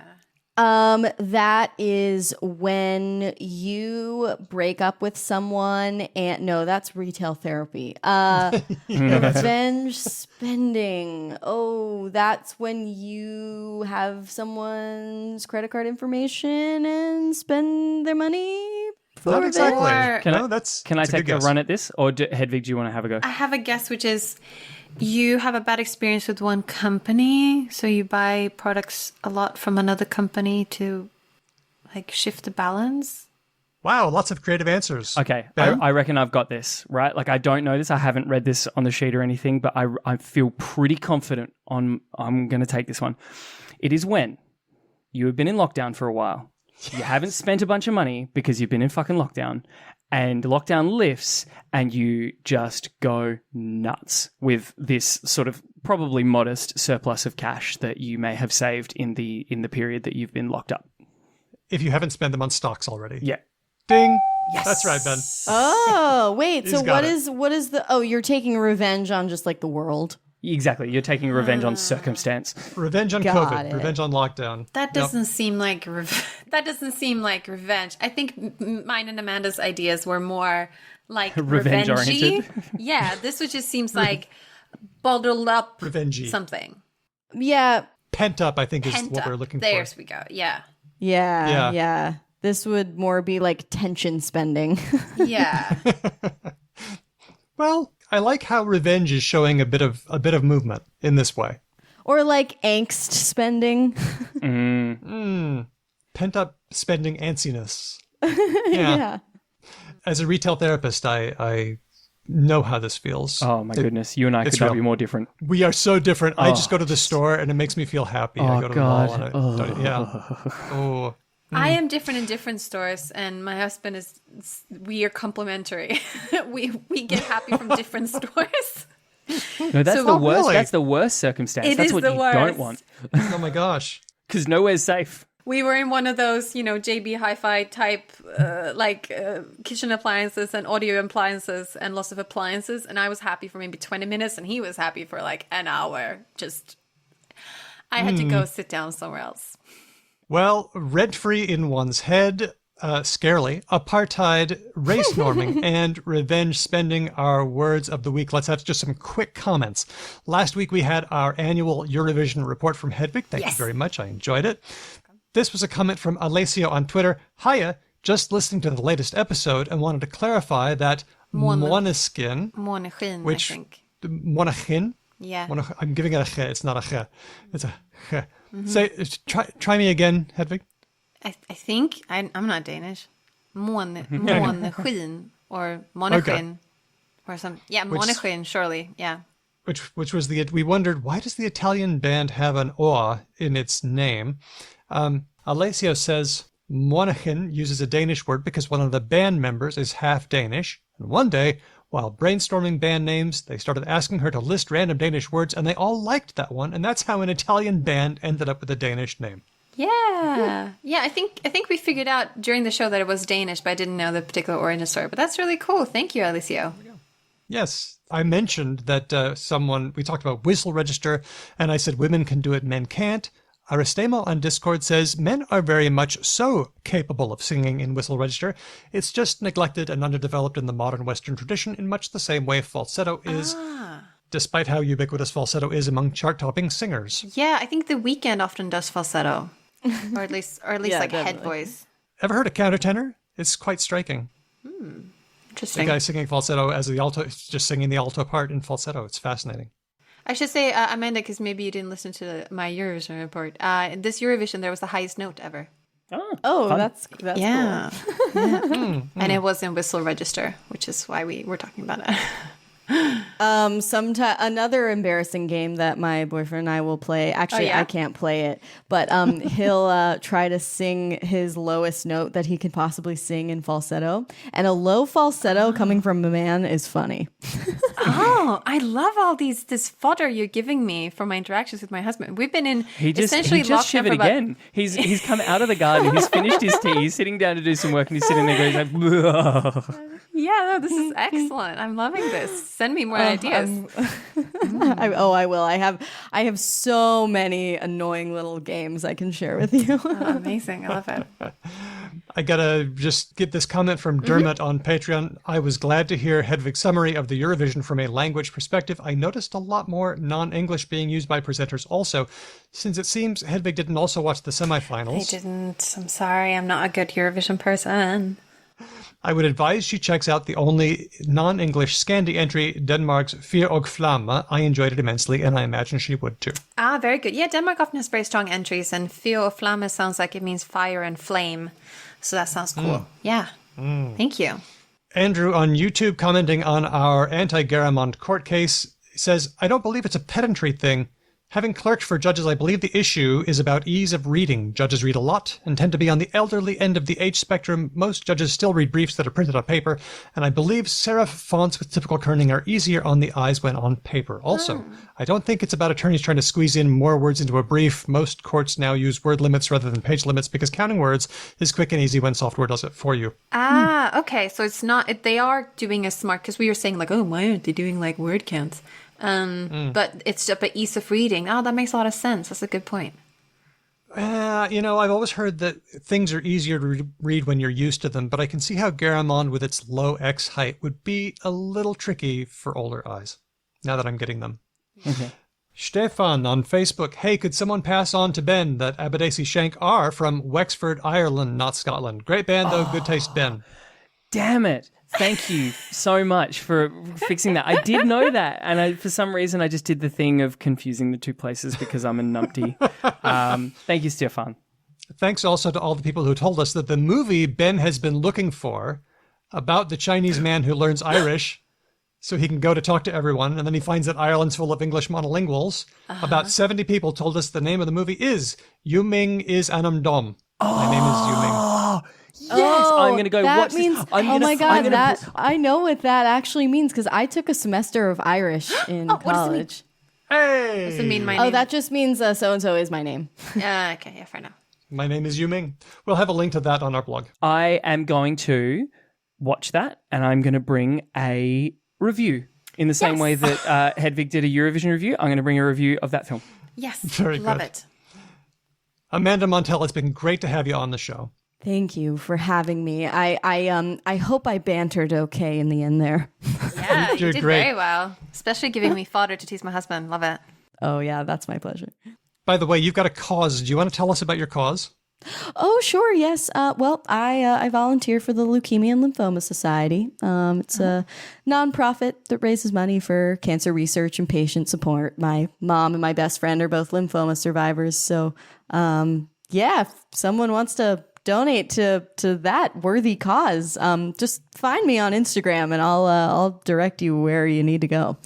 That is when you break up with someone and no, that's retail therapy. Revenge spending. Oh, that's when you have someone's credit card information and spend their money for Not revenge. exactly. Can I take a run at this? Or Hedvig, do you want to have a go? I have a guess, which is you have a bad experience with one company, so you buy products a lot from another company to like shift the balance. Wow, lots of creative answers. Okay, Ben? I reckon I've got this, right? Like, I don't know this. I haven't read this on the sheet or anything, but I feel pretty confident I'm going to take this one. It is when you have been in lockdown for a while. You haven't spent a bunch of money because you've been in fucking lockdown, and lockdown lifts, and you just go nuts with this sort of probably modest surplus of cash that you may have saved in the period that you've been locked up. If you haven't spent them on stocks already. Yeah. Ding. Yes. That's right, Ben. Oh, wait. So got what is the you're taking revenge on just like the world? Exactly. You're taking revenge on circumstance. Revenge on Got COVID. it. Revenge on lockdown. That doesn't seem like that doesn't seem like revenge. I think mine and Amanda's ideas were more like Revenge revenge-y. oriented. Yeah, this one just seems like bottled up Revenge-y. something. Yeah. Pent up, I think, is Pent what up. we're looking There for. we go. Yeah. Yeah. This would more be like tension spending. Yeah. Well, I like how revenge is showing a bit of movement in this way. Or like angst spending. Pent up spending antsiness. Yeah. As a retail therapist, I know how this feels. Oh my goodness. You and I it's could not real. be more different. We are so different. I just go to the store and it makes me feel happy. I go to the mall and Oh. I am different in different stores, and my husband is. We are complementary. we get happy from different stores. No, that's So- the worst. really? That's the worst circumstance. It That's is what the you worst. don't want. Oh my gosh. Because nowhere's safe. We were in one of those, JB Hi-Fi type, kitchen appliances and audio appliances and lots of appliances, and I was happy for maybe 20 minutes, and he was happy for like an hour. I had to go sit down somewhere else. Well, rent-free in one's head, scarily, apartheid, race norming, and revenge spending are words of the week. Let's have just some quick comments. Last week we had our annual Eurovision report from Hedvig. Thank you very much. I enjoyed it. This was a comment from Alessio on Twitter. Hiya, just listening to the latest episode and wanted to clarify that Måneskin, Måneskin, which I think. Måneskin? Yeah. I'm giving it a ch. It's not a ch. It's a ch. Say, try me again, Hedvig. I think, I'm not Danish. Måneskin or Måneskin or some. Yeah, Måneskin, surely. Yeah. Which was we wondered, why does the Italian band have an O in its name? Alessio says Måneskin uses a Danish word because one of the band members is half Danish. And one day, while brainstorming band names, they started asking her to list random Danish words, and they all liked that one. And that's how an Italian band ended up with a Danish name. Yeah. Yeah, I think we figured out during the show that it was Danish, but I didn't know the particular origin story. But that's really cool. Thank you, Alessio. Yes, I mentioned that we talked about whistle register, and I said women can do it, men can't. Aristemo on Discord says men are very much so capable of singing in whistle register. It's just neglected and underdeveloped in the modern Western tradition in much the same way falsetto is, despite how ubiquitous falsetto is among chart-topping singers. Yeah, I think The Weeknd often does falsetto, or at least Yeah, like head definitely. voice. Ever heard a countertenor? It's quite striking. The Interesting. guy singing falsetto as the alto, just singing the alto part in falsetto. It's fascinating. I should say, Amanda, because maybe you didn't listen to my Eurovision report. In this Eurovision, there was the highest note ever. Oh, Fun. that's Yeah. And it was in whistle register, which is why we were talking about it. cool. Another embarrassing game that my boyfriend and I will play. Actually, yeah? I can't play it, but he'll try to sing his lowest note that he can possibly sing in falsetto. And a low falsetto coming from a man is funny. Oh, I love all this fodder you're giving me for my interactions with my husband. We've been in He just essentially lockdown shivered for about- again. He's come out of the garden. He's finished his tea. He's sitting down to do some work, and he's sitting there going like, Yeah, no, this is excellent. I'm loving this. Send me more ideas. I will. I have so many annoying little games I can share with you. Oh, amazing. I love it. I gotta just get this comment from Dermot on Patreon. I was glad to hear Hedvig's summary of the Eurovision from a language perspective. I noticed a lot more non-English being used by presenters also, since it seems Hedvig didn't also watch the semifinals. I didn't. I'm sorry. I'm not a good Eurovision person. I would advise she checks out the only non-English Scandi entry, Denmark's Fyr og Flamme. I enjoyed it immensely, and I imagine she would too. Ah, very good. Yeah, Denmark often has very strong entries, and Fyr og Flamme sounds like it means fire and flame. So that sounds cool. Yeah. Thank you. Andrew on YouTube commenting on our anti-Garamond court case says, I don't believe it's a pedantry thing. Having clerked for judges, I believe the issue is about ease of reading. Judges read a lot and tend to be on the elderly end of the age spectrum. Most judges still read briefs that are printed on paper, and I believe serif fonts with typical kerning are easier on the eyes when on paper. Also, I don't think it's about attorneys trying to squeeze in more words into a brief. Most courts now use word limits rather than page limits because counting words is quick and easy when software does it for you. Okay. So it's not, they are doing a smart, because we were saying like, oh, why aren't they doing like word counts? But it's about ease of reading. Oh, that makes a lot of sense. That's a good point. I've always heard that things are easier to read when you're used to them, but I can see how Garamond with its low X height would be a little tricky for older eyes, now that I'm getting them. Okay. Stefan on Facebook, hey, could someone pass on to Ben that Abadesi Shank are from Wexford, Ireland, not Scotland? Great band, though. Good taste, Ben. Damn it. Thank you so much for fixing that. I did know that, and for some reason I just did the thing of confusing the two places because I'm a numpty. Thank you, Stefan. Thanks also to all the people who told us that the movie Ben has been looking for about the Chinese man who learns Irish so he can go to talk to everyone, and then he finds that Ireland's full of English monolinguals. About 70 people told us the name of the movie is Yu Ming is Anam Dom. My name is Yu Ming. Yes, I'm going to go that watch means, this. oh my God, I know what that actually means because I took a semester of Irish in What college. Hey! does it mean, my Oh, name? that just means so-and-so is my name. Okay, yeah, fair enough. My name is Yu Ming. We'll have a link to that on our blog. I am going to watch that, and I'm going to bring a review. In the same way that Hedvig did a Eurovision review, I'm going to bring a review of that film. Yes, Very love good. it. Amanda Montell, it's been great to have you on the show. Thank you for having me. I hope I bantered okay in the end there. Yeah, you did did great. very well, especially giving me fodder to tease my husband. Love it. Oh yeah, that's my pleasure. By the way, you've got a cause. Do you want to tell us about your cause? Oh, sure, yes. I volunteer for the Leukemia and Lymphoma Society. It's a nonprofit that raises money for cancer research and patient support. My mom and my best friend are both lymphoma survivors. So, if someone wants to donate to that worthy cause, just find me on Instagram and I'll direct you where you need to go.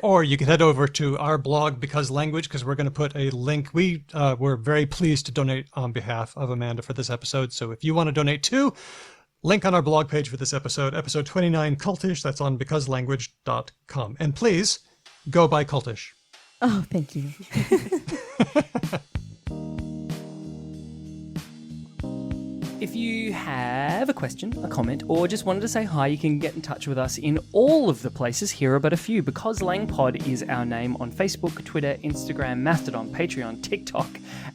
Or you can head over to our blog, Because Language, because we're going to put a link. We were very pleased to donate on behalf of Amanda for this episode. So if you want to donate too, link on our blog page for this episode, episode 29, Cultish. That's on becauselanguage.com. And please go buy Cultish. Oh, thank you. If you have a question, a comment, or just wanted to say hi, you can get in touch with us in all of the places. Here are but a few. Because LangPod is our name on Facebook, Twitter, Instagram, Mastodon, Patreon, TikTok,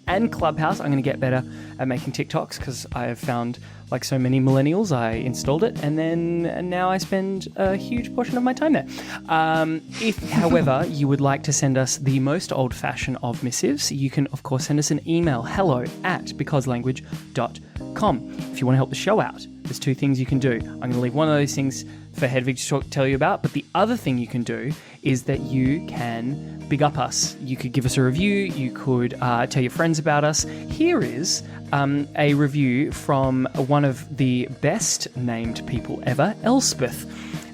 and Clubhouse. I'm going to get better at making TikToks because I have found, like so many millennials, I installed it and now I spend a huge portion of my time there. If, however, you would like to send us the most old-fashioned of missives, you can, of course, send us an email, hello@becauselanguage.com. If you want to help the show out, there's two things you can do. I'm going to leave one of those things for Hedvig to tell you about, but the other thing you can do is that you can big up us. You could give us a review, you could tell your friends about us. Here is a review from one of the best named people ever, Elspeth.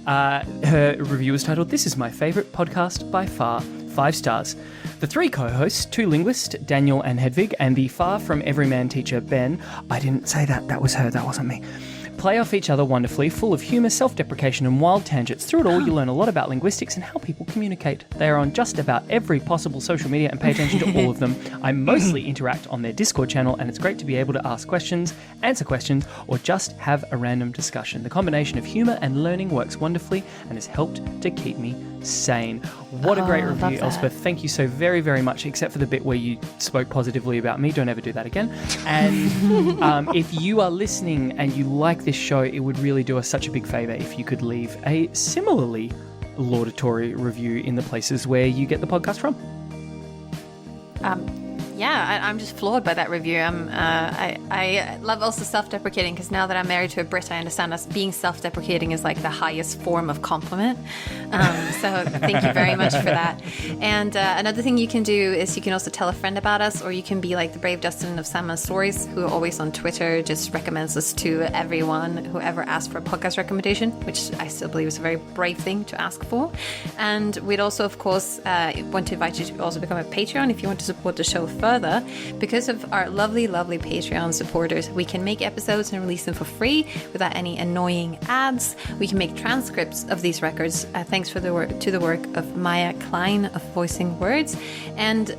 Her review is titled, "This is my favourite podcast by far, 5 stars. The 3 co-hosts, 2 linguists, Daniel and Hedvig, and the far from everyman teacher, Ben," I didn't say that, that was her, that wasn't me, "play off each other wonderfully, full of humour, self-deprecation and wild tangents. Through it all, you learn a lot about linguistics and how people communicate. They are on just about every possible social media and pay attention to all of them. I mostly interact on their Discord channel and it's great to be able to ask questions, answer questions, or just have a random discussion. The combination of humour and learning works wonderfully and has helped to keep me sane." What a great love review, that. Elspeth. Thank you so very, very much, except for the bit where you spoke positively about me. Don't ever do that again. And if you are listening and you like this show, it would really do us such a big favour if you could leave a similarly laudatory review in the places where you get the podcast from. I'm just floored by that review. I love also self-deprecating, because now that I'm married to a Brit, I understand us being self-deprecating is like the highest form of compliment. So thank you very much for that. And another thing you can do is you can also tell a friend about us, or you can be like the brave Dustin of Salmon Stories, who always on Twitter just recommends us to everyone who ever asks for a podcast recommendation, which I still believe is a very brave thing to ask for. And we'd also, of course, want to invite you to also become a Patreon if you want to support the show further. Because of our lovely, lovely Patreon supporters, we can make episodes and release them for free without any annoying ads. We can make transcripts of these records, thanks to the work of Maya Klein of Voicing Words. And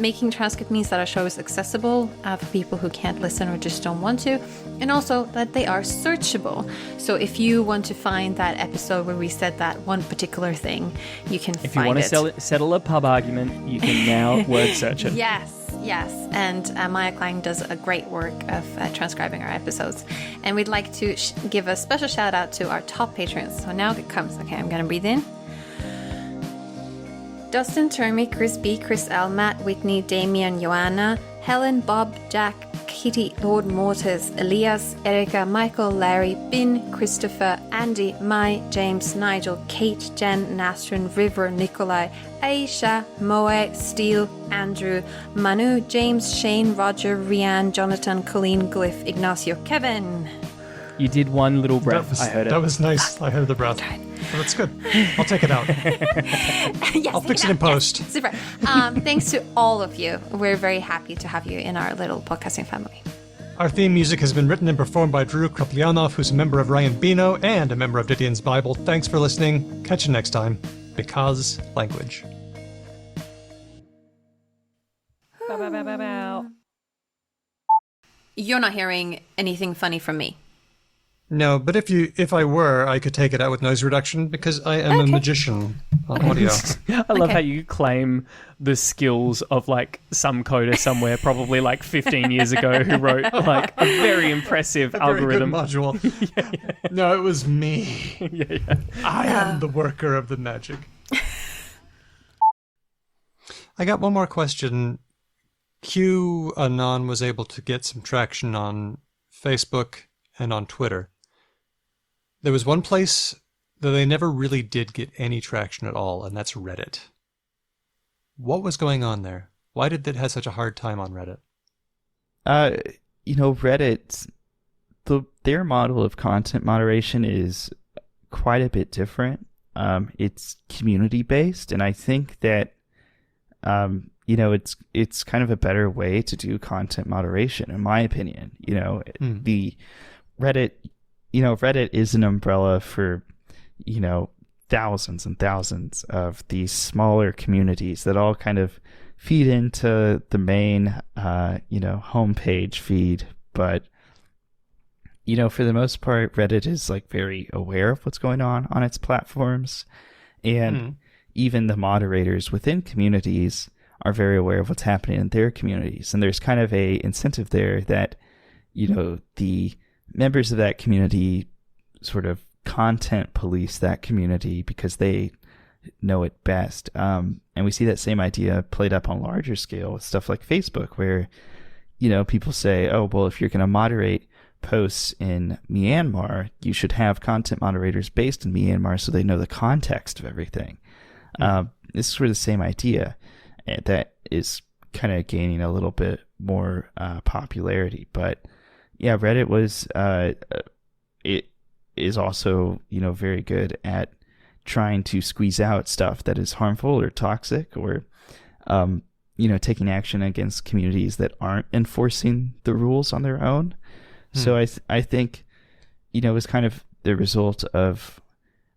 making transcript means that our show is accessible for people who can't listen or just don't want to, and also that they are searchable. So if you want to find that episode where we said that one particular thing, you can find it. If you want to settle a pub argument, you can now word search it. Yes. And Maya Klein does a great work of transcribing our episodes. And we'd like to give a special shout out to our top patrons. So now it comes. Okay, I'm going to breathe in. Dustin, Termy, Chris B, Chris L, Matt, Whitney, Damian, Joanna, Helen, Bob, Jack, Kitty, Lord Mortis, Elias, Erica, Michael, Larry, Bin, Christopher, Andy, Mai, James, Nigel, Kate, Jen, Nastrin, River, Nikolai, Aisha, Moe, Steele, Andrew, Manu, James, Shane, Roger, Rianne, Jonathan, Colleen, Glyph, Ignacio, Kevin. You did one little breath. I heard it. That was nice. I heard the breath. Oh, that's good. I'll take it out. Yes, I'll fix it in post. Yes, super. Thanks to all of you. We're very happy to have you in our little podcasting family. Our theme music has been written and performed by Drew Kroplyanov, who's a member of Ryan Bino and a member of Didion's Bible. Thanks for listening. Catch you next time. Because language. You're not hearing anything funny from me. No, but if I were, I could take it out with noise reduction because I am a magician on audio. I love how you claim the skills of like some coder somewhere, probably like 15 years ago, who wrote like a very impressive algorithm. Very good module. No, it was me. I am the worker of the magic. I got one more question. QAnon was able to get some traction on Facebook and on Twitter. There was one place that they never really did get any traction at all, and that's Reddit. What was going on there? Why did it have such a hard time on Reddit? Reddit, their model of content moderation is quite a bit different. It's community-based, and I think that, it's kind of a better way to do content moderation, in my opinion. The Reddit, Reddit is an umbrella for, thousands and thousands of these smaller communities that all kind of feed into the main, homepage feed. But, for the most part, Reddit is like very aware of what's going on its platforms. And even the moderators within communities are very aware of what's happening in their communities. And there's kind of a incentive there that, the members of that community sort of content police that community because they know it best. And we see that same idea played up on larger scale with stuff like Facebook, where, people say, oh, well, if you're going to moderate posts in Myanmar, you should have content moderators based in Myanmar so they know the context of everything. This is sort of the same idea that is kind of gaining a little bit more popularity. But yeah, Reddit was it is also very good at trying to squeeze out stuff that is harmful or toxic, or taking action against communities that aren't enforcing the rules on their own. So I think it was kind of the result of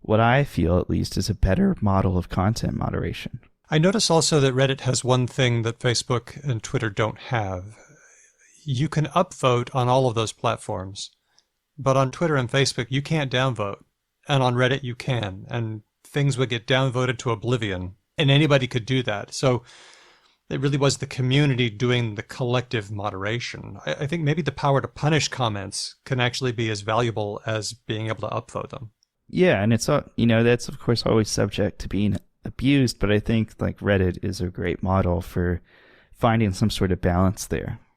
what I feel, at least, is a better model of content moderation. I notice also that Reddit has one thing that Facebook and Twitter don't have. You can upvote on all of those platforms, but on Twitter and Facebook, you can't downvote. And on Reddit, you can. And things would get downvoted to oblivion. And anybody could do that. So it really was the community doing the collective moderation. I think maybe the power to punish comments can actually be as valuable as being able to upvote them. Yeah, and it's, that's of course always subject to being abused, but I think like Reddit is a great model for finding some sort of balance there.